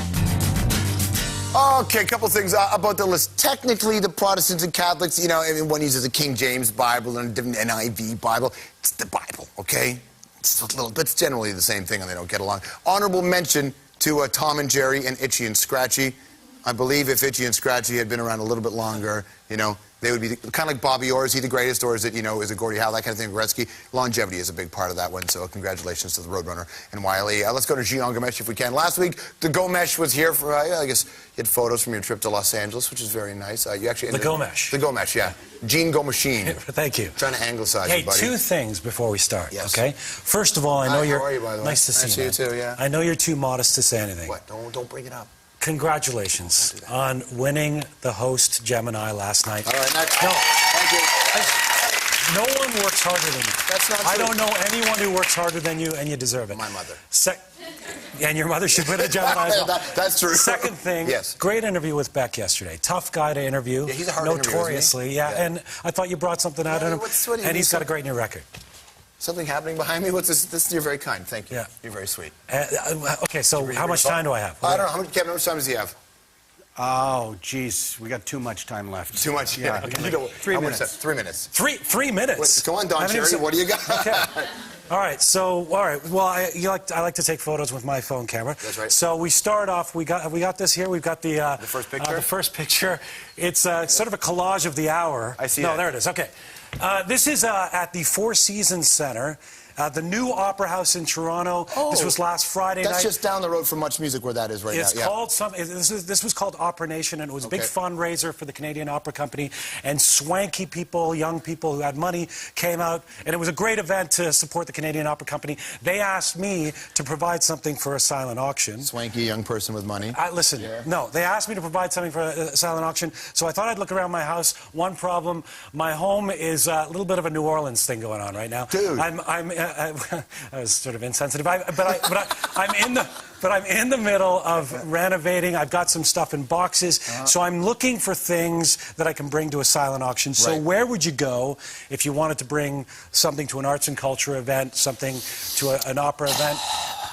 Okay, a couple things about the list. Technically, the Protestants and Catholics, you know, one uses a King James Bible and a different NIV Bible. It's the Bible, okay? It's generally the same thing and they don't get along. Honorable mention to Tom and Jerry and Itchy and Scratchy. I believe if Itchy and Scratchy had been around a little bit longer, you know, they would be kind of like Bobby Orr. Is he the greatest, or is it, you know, is it Gordie Howe, that kind of thing, Gretzky? Longevity is a big part of that one, so congratulations to the Roadrunner and Wiley. Let's go to Gian Gomesh if we can. Last week, the Gomesh was here for, I guess, you had photos from your trip to Los Angeles, which is very nice. You actually The Gomesh. The Gomesh, yeah. Gene Gomeshine. Thank you. Trying to anglicize hey, you, buddy. two things before we start, yes. okay? First of all, I know Hi, you're... how are you, by the way? Nice to see you, too, yeah. I know you're too modest to say anything. What? Don't bring it up. Congratulations on winning the host Gemini last night. All right, next. No, thank you. No one works harder than you. That's not true. I don't know anyone who works harder than you, and you deserve it. My mother. And your mother should win a Gemini as well. That's true. Second thing, yes. Great interview with Beck yesterday. Tough guy to interview. Yeah, he's a hard notoriously, interview, isn't he? And I thought you brought something out in him, and he's got a great new record. Something happening behind me? What's this? You're very kind. Thank you. Yeah. You're very sweet. Okay, so how much time do I have? I don't know. Kevin, how much time does he have? Oh, geez, we got too much time left. Too much? Yeah. Okay. You don't, 3 minutes. 3 minutes. Three minutes? Go on, Don Cherry. What do you got? Okay. All right. Well, I like to take photos with my phone camera. That's right. So we start off. We got this here. We've got the first picture. The first picture. It's sort of a collage of the hour. I see. No, there it is. Okay. This is at the Four Seasons Center. The new Opera House in Toronto. Oh, this was last Friday night. That's just down the road from Much Music where that is right now. It's called this was called Opera Nation, and it was a big fundraiser for the Canadian Opera Company. And swanky people, young people who had money came out, and it was a great event to support the Canadian Opera Company. They asked me to provide something for a silent auction. Swanky young person with money. Listen, no, they asked me to provide something for a silent auction, so I thought I'd look around my house. One problem, my home is a little bit of a New Orleans thing going on right now. Dude. I was sort of insensitive, but I'm in the middle of renovating. I've got some stuff in boxes, so I'm looking for things that I can bring to a silent auction. So where would you go if you wanted to bring something to an arts and culture event, something to an opera event?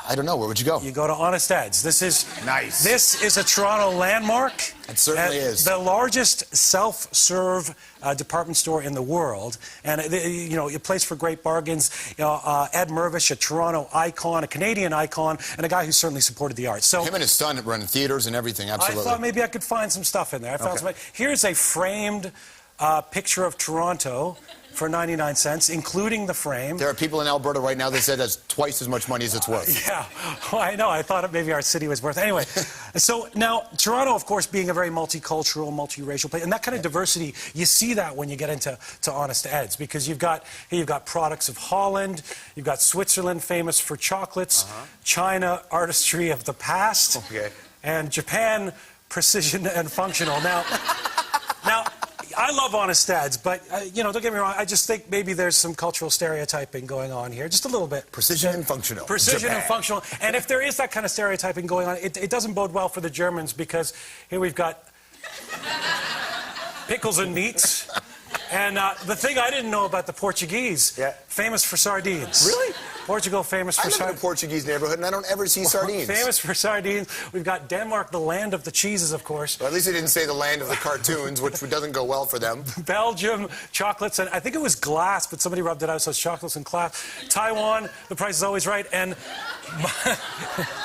I don't know. Where would you go? You go to Honest Ed's. This is nice. This is a Toronto landmark. It certainly is. The largest self-serve department store in the world, and a place for great bargains. Ed Mervish, a Toronto icon, a Canadian icon, and a guy who certainly supported the arts. So him and his son run theaters and everything. Absolutely. I thought maybe I could find some stuff in there. I found some. Here's a framed picture of Toronto for 99 cents, including the frame. There are people in Alberta right now that said that's twice as much money as it's worth. Yeah, well, I know. I thought maybe our city was worth. Anyway, so now Toronto, of course, being a very multicultural, multiracial place, and that kind of diversity, you see that when you get into Honest Ed's, because you've got products of Holland, you've got Switzerland, famous for chocolates, China, artistry of the past, and Japan, precision and functional. Now. I love Honest Ed's, but, don't get me wrong, I just think maybe there's some cultural stereotyping going on here, just a little bit. Precision and functional. Precision and functional. And if there is that kind of stereotyping going on, it doesn't bode well for the Germans, because here we've got pickles and meats. And the thing I didn't know about the Portuguese, famous for sardines. Really? Portugal, famous for sardines. I live in a Portuguese neighborhood, and I don't ever see sardines. Famous for sardines. We've got Denmark, the land of the cheeses, of course. Well, at least they didn't say the land of the cartoons, which doesn't go well for them. Belgium, chocolates, and I think it was glass, but somebody rubbed it out, so it's chocolates and glass. Taiwan, the price is always right, and...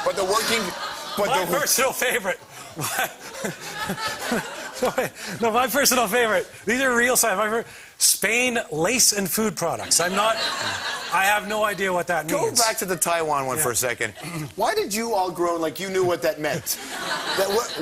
But the working... My personal favorite. No, my personal favorite. These are real signs. Spain, lace and food products. I have no idea what that means. Go back to the Taiwan one for a second. Why did you all groan like you knew what that meant?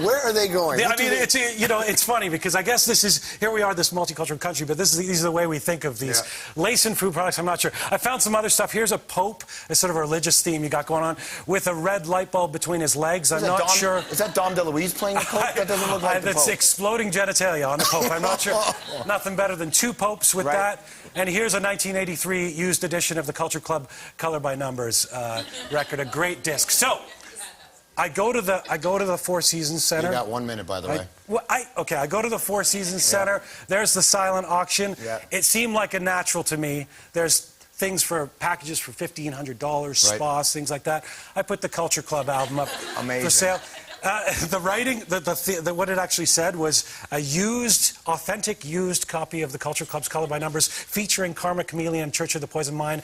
Where are they going? It's funny, because I guess here we are, this multicultural country, but these are the way we think of these. Lace and food products, I'm not sure. I found some other stuff. Here's a pope, a sort of a religious theme you got going on, with a red light bulb between his legs. I'm not sure. Is that Dom DeLuise playing the pope? That doesn't look like the pope. That's exploding genitalia on the pope. I'm not sure. Nothing better than two popes with that. And here's a 1983 used edition of the Culture Club Color by Numbers record, a great disc. So I go to the Four Seasons Center. You got 1 minute, by the way. I go to the Four Seasons Center. There's the silent auction. It seemed like a natural to me. There's things for packages for $1,500, spas, things like that. I put the Culture Club album up for sale. The writing, what it actually said was a authentic used copy of the Culture Club's Color by Numbers, featuring Karma Chameleon, Church of the Poison Mind,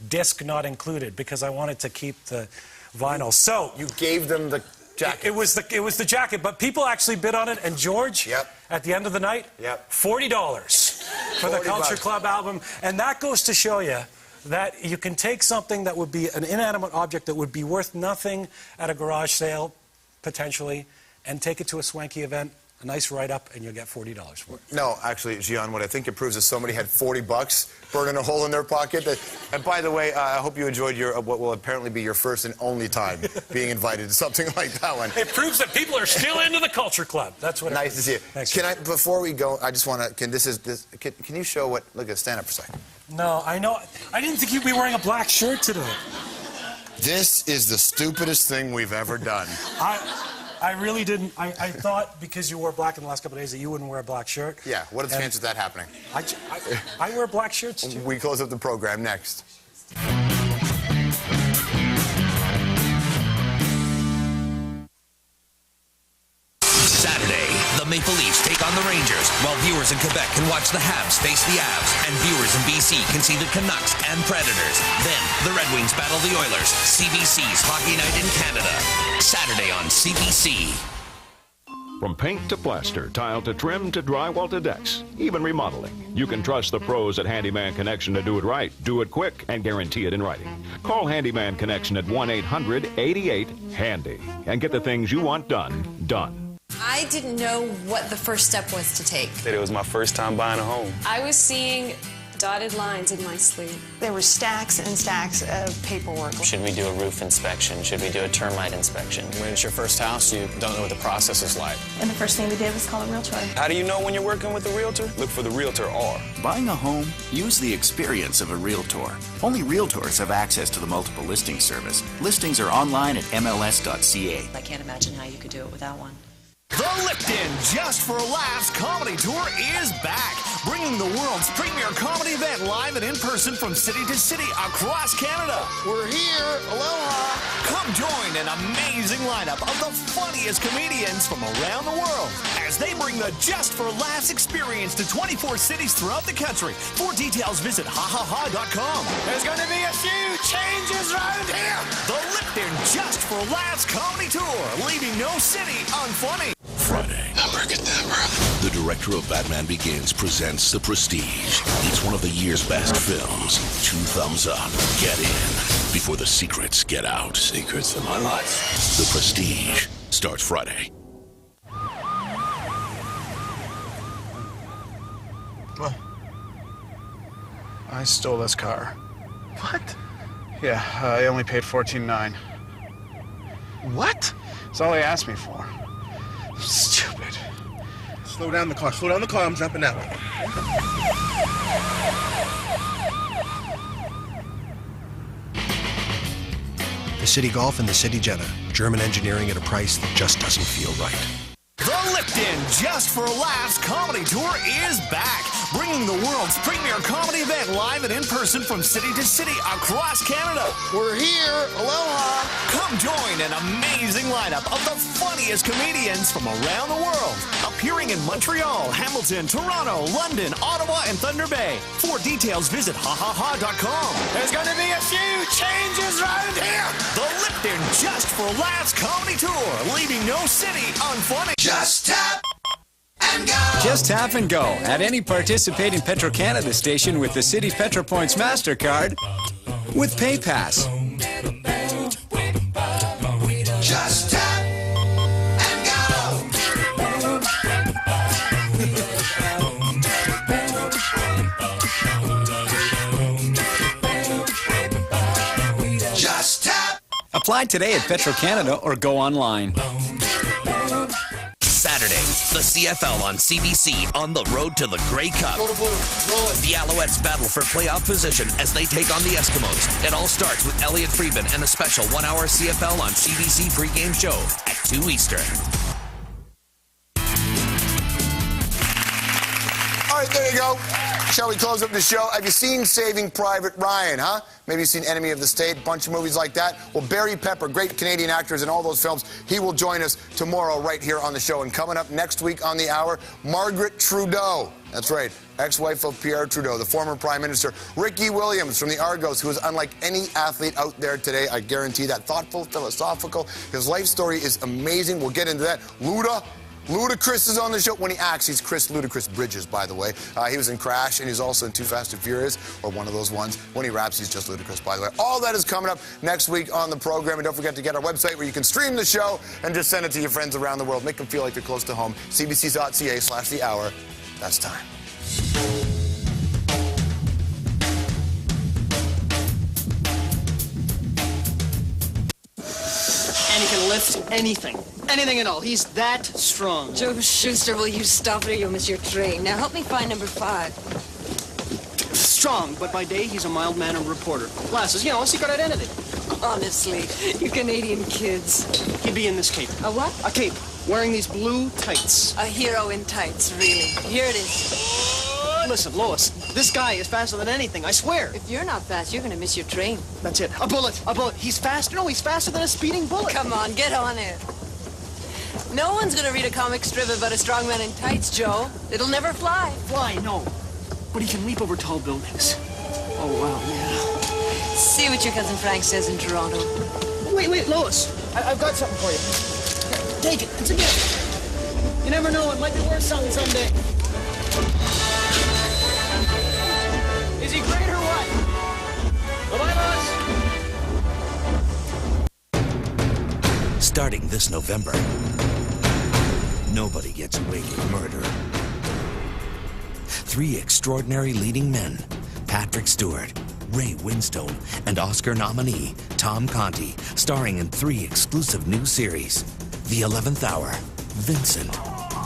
disc not included, because I wanted to keep the vinyl. So you gave them the Jacket. It was the jacket, but people actually bid on it, and George, at the end of the night, $40 for the Culture Club album. And that goes to show you that you can take something that would be an inanimate object that would be worth nothing at a garage sale, potentially, and take it to a swanky event, a nice write-up, and you'll get $40 for it. No, actually, Gian, what I think it proves is somebody had $40 burning a hole in their pocket. And by the way, I hope you enjoyed your what will apparently be your first and only time being invited to something like that one. It proves that people are still into the Culture Club. That's what. Nice to see you. Thanks. Can I, before we go, I just want to. Can you show what? Look, stand up for a second. No, I know. I didn't think you'd be wearing a black shirt today. This is the stupidest thing we've ever done. I really didn't. I thought because you wore black in the last couple of days that you wouldn't wear a black shirt. Yeah, what are the chances of that happening? I wear black shirts too. We close up the program next. Saturday, the Maple Leafs take on the Rangers, while viewers in Quebec can watch the Habs face the Avs, and viewers in BC can see the Canucks and Predators. Then, the Red Wings battle the Oilers. CBC's Hockey Night in Canada. Saturday on CBC. From paint to plaster, tile to trim to drywall to decks, even remodeling. You can trust the pros at Handyman Connection to do it right, do it quick, and guarantee it in writing. Call Handyman Connection at 1-800-88-HANDY and get the things you want done, done. I didn't know what the first step was to take. It was my first time buying a home. I was seeing dotted lines in my sleep. There were stacks and stacks of paperwork. Should we do a roof inspection? Should we do a termite inspection? When it's your first house, you don't know what the process is like. And the first thing we did was call a realtor. How do you know when you're working with a realtor? Look for the Realtor R. Buying a home? Use the experience of a realtor. Only realtors have access to the multiple listing service. Listings are online at MLS.ca. I can't imagine how you could do it without one. The Lipton Just for Laughs comedy tour is back, bringing the world's premier comedy event live and in person from city to city across Canada. We're here. Aloha. Come join an amazing lineup of the funniest comedians from around the world as they bring the Just for Laughs experience to 24 cities throughout the country. For details, visit hahaha.com. There's going to be a few changes around here. The Lipton Just for Laughs comedy tour, leaving no city unfunny. Friday. The director of Batman Begins presents The Prestige. It's one of the year's best films. 2 thumbs up. Get in before the secrets get out. Secrets of my life. The Prestige starts Friday. Well, I stole this car. What? Yeah, I only paid $14,900. What? That's all he asked me for. Stupid. Slow down the car. Slow down the car. I'm jumping that way. The City Golf and the City Jetta. German engineering at a price that just doesn't feel right. The Lipton Just for Laughs comedy tour is back, bringing the world's premier comedy event live and in person from city to city across Canada. We're here. Aloha. Come join an amazing lineup of the funniest comedians from around the world, appearing in Montreal, Hamilton, Toronto, London, Ottawa, and Thunder Bay. For details, visit hahaha.com. There's going to be a few changes around here. The Lipton Just for Laughs comedy tour, leaving no city unfunny. Just tap and go. Just tap and go at any participating Petro-Canada station with the City Petro-Points MasterCard with PayPass. Just tap and go. Just tap. Apply today at Petro-Canada or go online. Saturday, the CFL on CBC on the road to the Grey Cup. The Alouettes battle for playoff position as they take on the Eskimos. It all starts with Elliot Friedman and a special 1-hour CFL on CBC pregame show at 2 Eastern. All right, there you go. Shall we close up the show? Have you seen Saving Private Ryan, huh? Maybe you've seen Enemy of the State, bunch of movies like that. Well, Barry Pepper, great Canadian actors in all those films, he will join us tomorrow right here on the show. And coming up next week on the hour, Margaret Trudeau. That's right, ex-wife of Pierre Trudeau, the former Prime Minister. Ricky Williams from the Argos, who is unlike any athlete out there today. I guarantee that. Thoughtful, philosophical. His life story is amazing. We'll get into that. Ludacris is on the show. When he acts, he's Chris Ludacris Bridges, by the way. He was in Crash, and he's also in Too Fast and Furious, or one of those ones. When he raps, he's just Ludacris, by the way. All that is coming up next week on the program. And don't forget to get our website where you can stream the show and just send it to your friends around the world. Make them feel like they're close to home. cbc.ca/the hour. That's time. And he can lift anything. Anything at all. He's that strong. Joe Schuster, will you stop it or you'll miss your train? Now help me find number 5. Strong, but by day he's a mild-mannered reporter. Glasses, you know, a secret identity. Honestly, you Canadian kids. He'd be in this cape. A what? A cape. Wearing these blue tights. A hero in tights, really. Here it is. Listen, Lois, this guy is faster than anything, I swear. If you're not fast, you're gonna miss your train. That's it. A bullet. A bullet. He's faster. No, he's faster than a speeding bullet. Come on, get on it. No one's gonna read a comic strip about a strong man in tights, Joe. It'll never fly. Fly, no. But he can leap over tall buildings. Oh, wow, yeah. See what your cousin Frank says in Toronto. Wait, Lois. I've got something for you. Take it. It's a gift. You never know. It might be worth something someday. Is he great or what? Bye-bye, boss. Starting this November, nobody gets away with murder. 3 extraordinary leading men, Patrick Stewart, Ray Winstone, and Oscar nominee Tom Conti, starring in 3 exclusive new series. The 11th Hour, Vincent,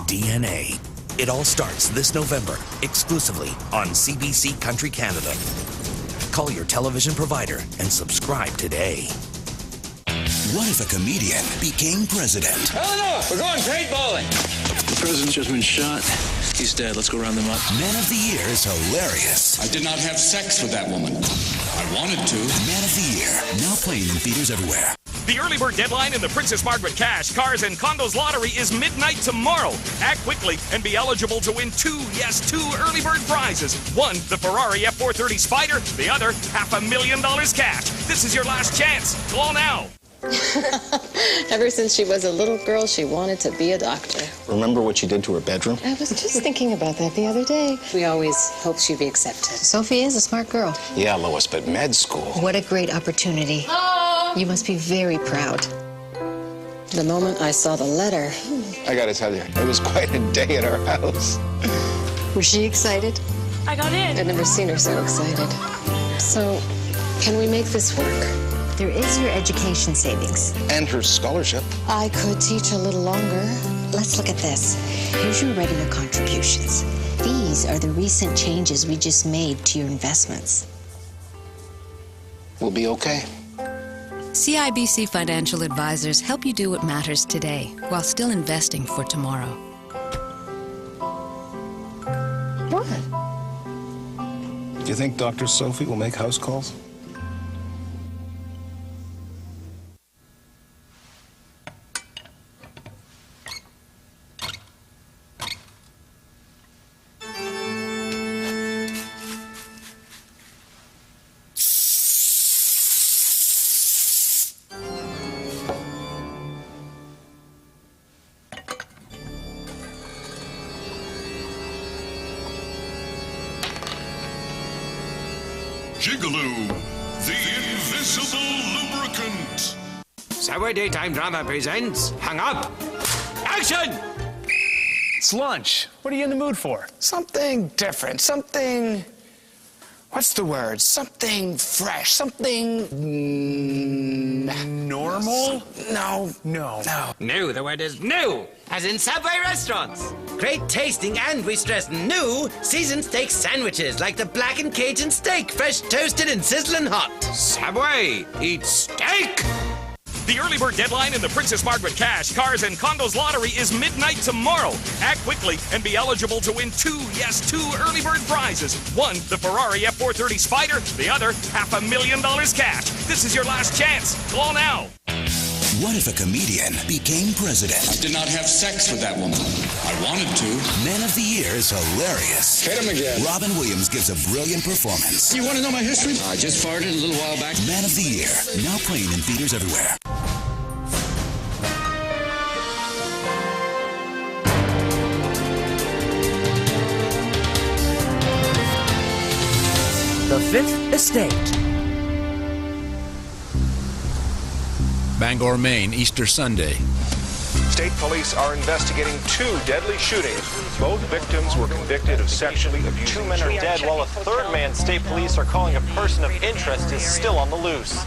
DNA. It all starts this November, exclusively on CBC Country Canada. Call your television provider and subscribe today. What if a comedian became president? Eleanor, we're going paintballing. The president's just been shot. He's dead. Let's go round them up. Man of the Year is hilarious. I did not have sex with that woman. I wanted to. Man of the Year, now playing in theaters everywhere. The early bird deadline in the Princess Margaret Cash, Cars, and Condos Lottery is midnight tomorrow. Act quickly and be eligible to win 2 early bird prizes. One, the Ferrari F430 Spider. The other, $500,000 cash. This is your last chance. Call now. Ever since she was a little girl, she wanted to be a doctor. Remember what you did to her bedroom? I was just thinking about that the other day. We always hoped she'd be accepted. Sophie is a smart girl. Yeah, Lois, but med school. What a great opportunity. You must be very proud. The moment I saw the letter... I gotta tell you, it was quite a day at our house. Was she excited? I got in. I've never seen her so excited. So, can we make this work? There is your education savings. And her scholarship. I could teach a little longer. Let's look at this. Here's your regular contributions. These are the recent changes we just made to your investments. We'll be okay. CIBC Financial Advisors help you do what matters today while still investing for tomorrow. What? Do you think Dr. Sophie will make house calls? Jigaloo, the invisible lubricant. Subway Daytime Drama presents Hung Up. Action! It's lunch. What are you in the mood for? Something different. Something... What's the word? Something fresh. Something... Normal? No. New, the word is new, as in Subway restaurants. Great tasting, and we stress new, seasoned steak sandwiches like the blackened Cajun steak, fresh toasted and sizzling hot. Subway, eat steak! The early bird deadline in the Princess Margaret Cash, Cars, and Condos Lottery is midnight tomorrow. Act quickly and be eligible to win two early bird prizes. One, the Ferrari F430 Spider. The other, $500,000 cash. This is your last chance. Call now. What if a comedian became president? I did not have sex with that woman. I wanted to. Man of the Year is hilarious. Hit him again. Robin Williams gives a brilliant performance. You want to know my history? I just farted a little while back. Man of the Year, now playing in theaters everywhere. The Fifth Estate. Bangor, Maine, Easter Sunday. State police are investigating two deadly shootings. Both victims were convicted of sexually abusing. 2 men are dead, while a third man state police are calling a person of interest is still on the loose.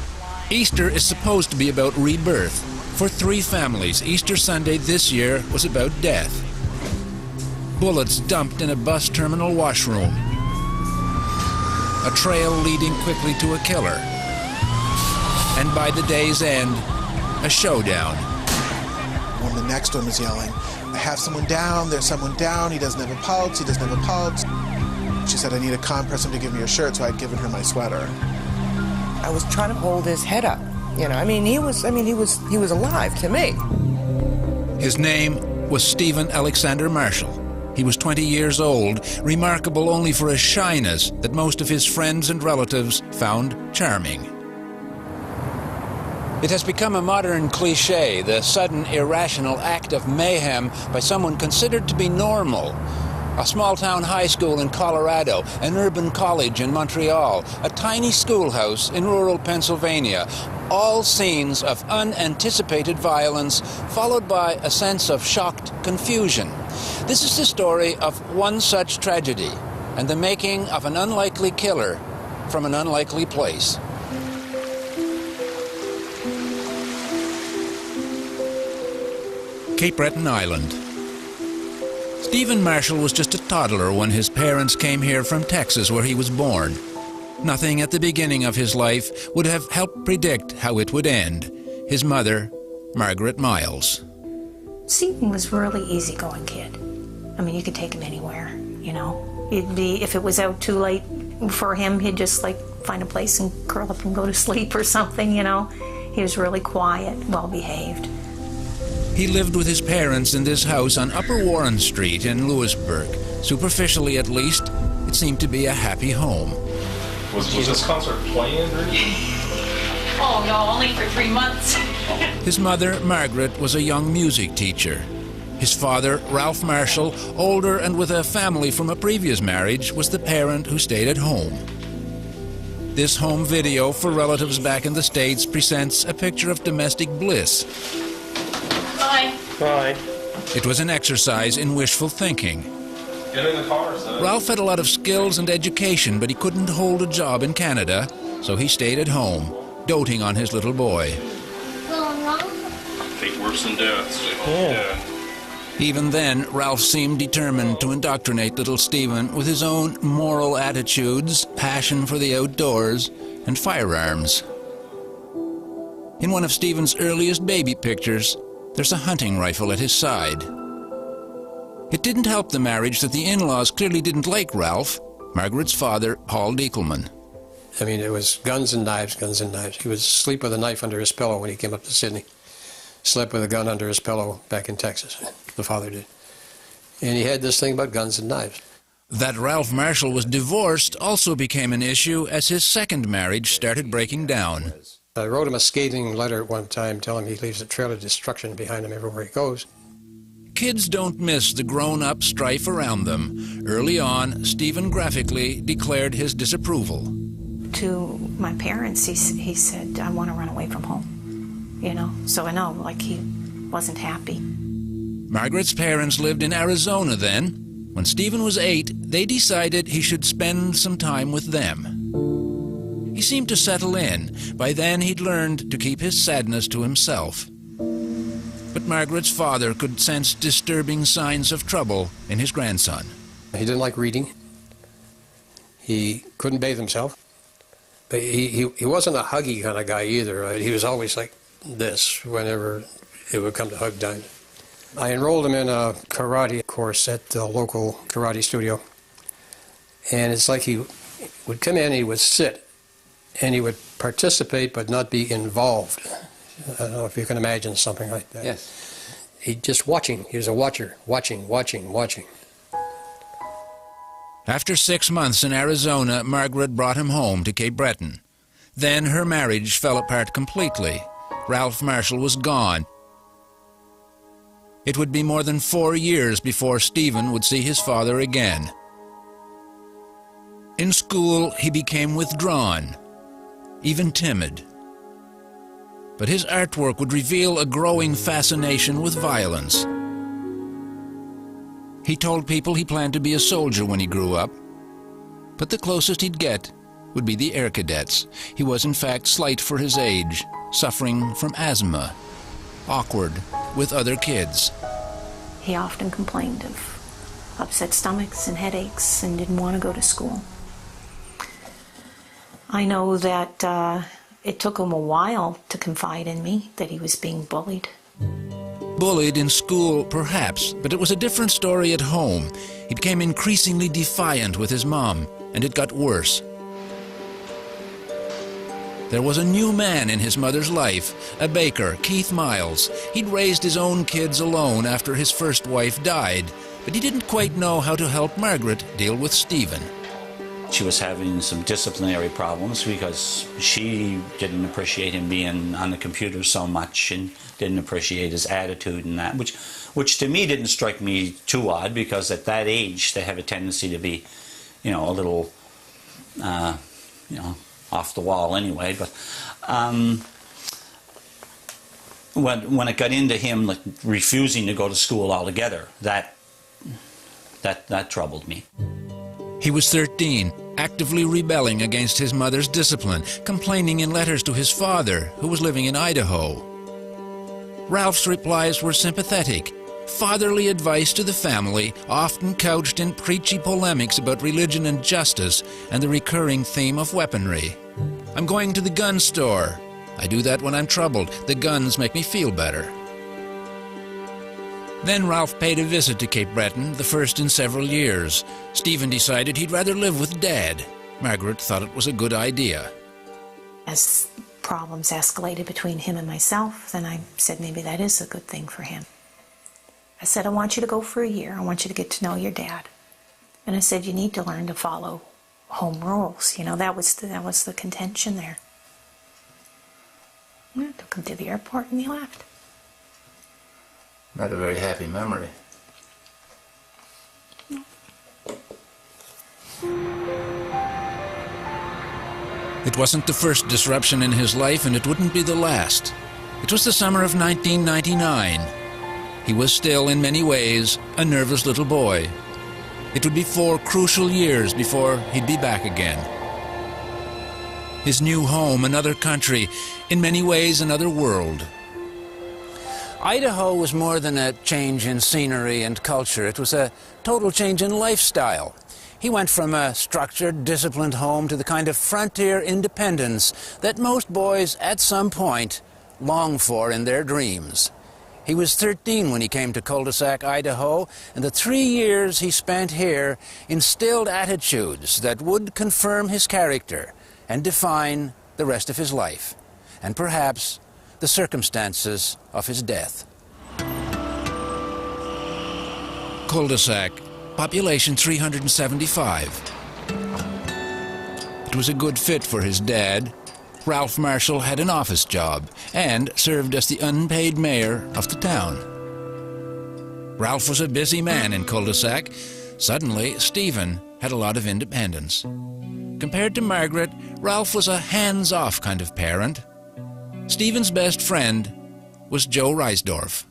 Easter is supposed to be about rebirth. For 3 families, Easter Sunday this year was about death. Bullets dumped in a bus terminal washroom. A trail leading quickly to a killer. And by the day's end, a showdown. When the next one was yelling, I have someone down, there's someone down, he doesn't have a pulse, he doesn't have a pulse. She said I need a calm person to give me a shirt, so I'd given her my sweater. I was trying to hold his head up. You know, he was alive to me. His name was Stephen Alexander Marshall. He was 20 years old, remarkable only for a shyness that most of his friends and relatives found charming. It has become a modern cliché, the sudden irrational act of mayhem by someone considered to be normal. A small-town high school in Colorado, an urban college in Montreal, a tiny schoolhouse in rural Pennsylvania, all scenes of unanticipated violence, followed by a sense of shocked confusion. This is the story of one such tragedy, and the making of an unlikely killer from an unlikely place. Cape Breton Island. Stephen Marshall was just a toddler when his parents came here from Texas, where he was born. Nothing at the beginning of his life would have helped predict how it would end. His mother, Margaret Miles. Stephen was a really easygoing kid. I mean, you could take him anywhere, you know. If it was out too late for him, he'd just like find a place and curl up and go to sleep or something, you know. He was really quiet, well-behaved. He lived with his parents in this house on Upper Warren Street in Lewisburg. Superficially, at least, it seemed to be a happy home. Was this concert planned or anything? Oh, no, only for 3 months. His mother, Margaret, was a young music teacher. His father, Ralph Marshall, older and with a family from a previous marriage, was the parent who stayed at home. This home video for relatives back in the States presents a picture of domestic bliss. Bye. Bye. It was an exercise in wishful thinking. Get in the car, son. Ralph had a lot of skills and education, but he couldn't hold a job in Canada, so he stayed at home, doting on his little boy. Fate worse than death. Stay home, Dad. Even then, Ralph seemed determined to indoctrinate little Stephen with his own moral attitudes, passion for the outdoors, and firearms. In one of Stephen's earliest baby pictures, there's a hunting rifle at his side. It didn't help the marriage that the in-laws clearly didn't like Ralph, Margaret's father, Paul Diekelman. I mean, it was guns and knives, guns and knives. He would sleep with a knife under his pillow when he came up to Sydney. Slept with a gun under his pillow back in Texas, the father did. And he had this thing about guns and knives. That Ralph Marshall was divorced also became an issue as his second marriage started breaking down. I wrote him a scathing letter at one time telling him he leaves a trail of destruction behind him everywhere he goes. Kids don't miss the grown-up strife around them. Early on, Stephen graphically declared his disapproval. To my parents, he said, I want to run away from home, you know. So I know, like, he wasn't happy. Margaret's parents lived in Arizona then. When Stephen was 8, they decided he should spend some time with them. He seemed to settle in. By then, he'd learned to keep his sadness to himself. But Margaret's father could sense disturbing signs of trouble in his grandson. He didn't like reading. He couldn't bathe himself. But he wasn't a huggy kind of guy either. Right? He was always like this whenever it would come to hug time. I enrolled him in a karate course at the local karate studio. And it's like he would come in, he would sit, and he would participate but not be involved. I don't know if you can imagine something like that. Yes. He just watching. He was a watcher, watching. After 6 months in Arizona, Margaret brought him home to Cape Breton. Then her marriage fell apart completely. Ralph Marshall was gone. It would be more than 4 years before Stephen would see his father again. In school, he became withdrawn, even timid. But his artwork would reveal a growing fascination with violence. He told people he planned to be a soldier when he grew up, but the closest he'd get would be the Air Cadets. He was in fact slight for his age, suffering from asthma, awkward with other kids. He often complained of upset stomachs and headaches and didn't want to go to school. I know that it took him a while to confide in me that he was being bullied. Bullied in school, perhaps, but it was a different story at home. He became increasingly defiant with his mom, and it got worse. There was a new man in his mother's life, a baker, Keith Miles. He'd raised his own kids alone after his first wife died, but he didn't quite know how to help Margaret deal with Stephen. She was having some disciplinary problems because she didn't appreciate him being on the computer so much and didn't appreciate his attitude and that, which to me didn't strike me too odd, because at that age they have a tendency to be, a little, off the wall anyway. But when it got into him like refusing to go to school altogether, that troubled me. He was 13, actively rebelling against his mother's discipline, complaining in letters to his father, who was living in Idaho. Ralph's replies were sympathetic, fatherly advice to the family, often couched in preachy polemics about religion and justice, and the recurring theme of weaponry. I'm going to the gun store. I do that when I'm troubled. The guns make me feel better. Then Ralph paid a visit to Cape Breton, the first in several years. Stephen decided he'd rather live with Dad. Margaret thought it was a good idea. As problems escalated between him and myself, then I said maybe that is a good thing for him. I said, I want you to go for a year. I want you to get to know your dad. And I said, you need to learn to follow home rules. That was the contention there. I took him to the airport and he left. Not a very happy memory. It wasn't the first disruption in his life, and it wouldn't be the last. It was the summer of 1999. He was still, in many ways, a nervous little boy. It would be 4 crucial years before he'd be back again. His new home, another country, in many ways another world. Idaho was more than a change in scenery and culture. It was a total change in lifestyle. He went from a structured, disciplined home to the kind of frontier independence that most boys at some point long for in their dreams. He was 13 when he came to Cul-de-sac, Idaho, and the 3 years he spent here instilled attitudes that would confirm his character and define the rest of his life, and perhaps the circumstances of his death. Cul-de-sac, population 375. It was a good fit for his dad. Ralph Marshall had an office job and served as the unpaid mayor of the town. Ralph was a busy man in Cul-de-sac. Suddenly, Stephen had a lot of independence. Compared to Margaret, Ralph was a hands-off kind of parent. Stephen's best friend was Joe Reisdorf.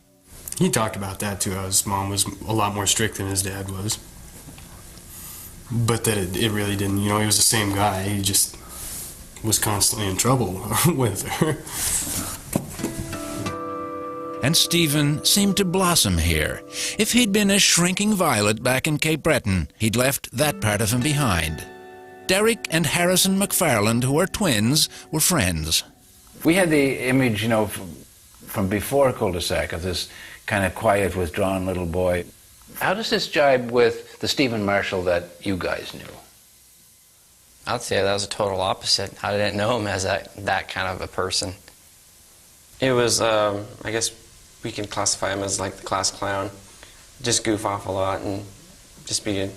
He talked about that too, how his mom was a lot more strict than his dad was. But that it really didn't, he was the same guy, he just was constantly in trouble with her. And Stephen seemed to blossom here. If he'd been a shrinking violet back in Cape Breton, he'd left that part of him behind. Derek and Harrison McFarland, who are twins, were friends. We had the image, you know, from before Cul-de-sac of this kind of quiet, withdrawn little boy. How does this jibe with the Stephen Marshall that you guys knew? I'd say that was a total opposite. I didn't know him as that kind of a person. It was, I guess we can classify him as like the class clown. Just goof off a lot and just be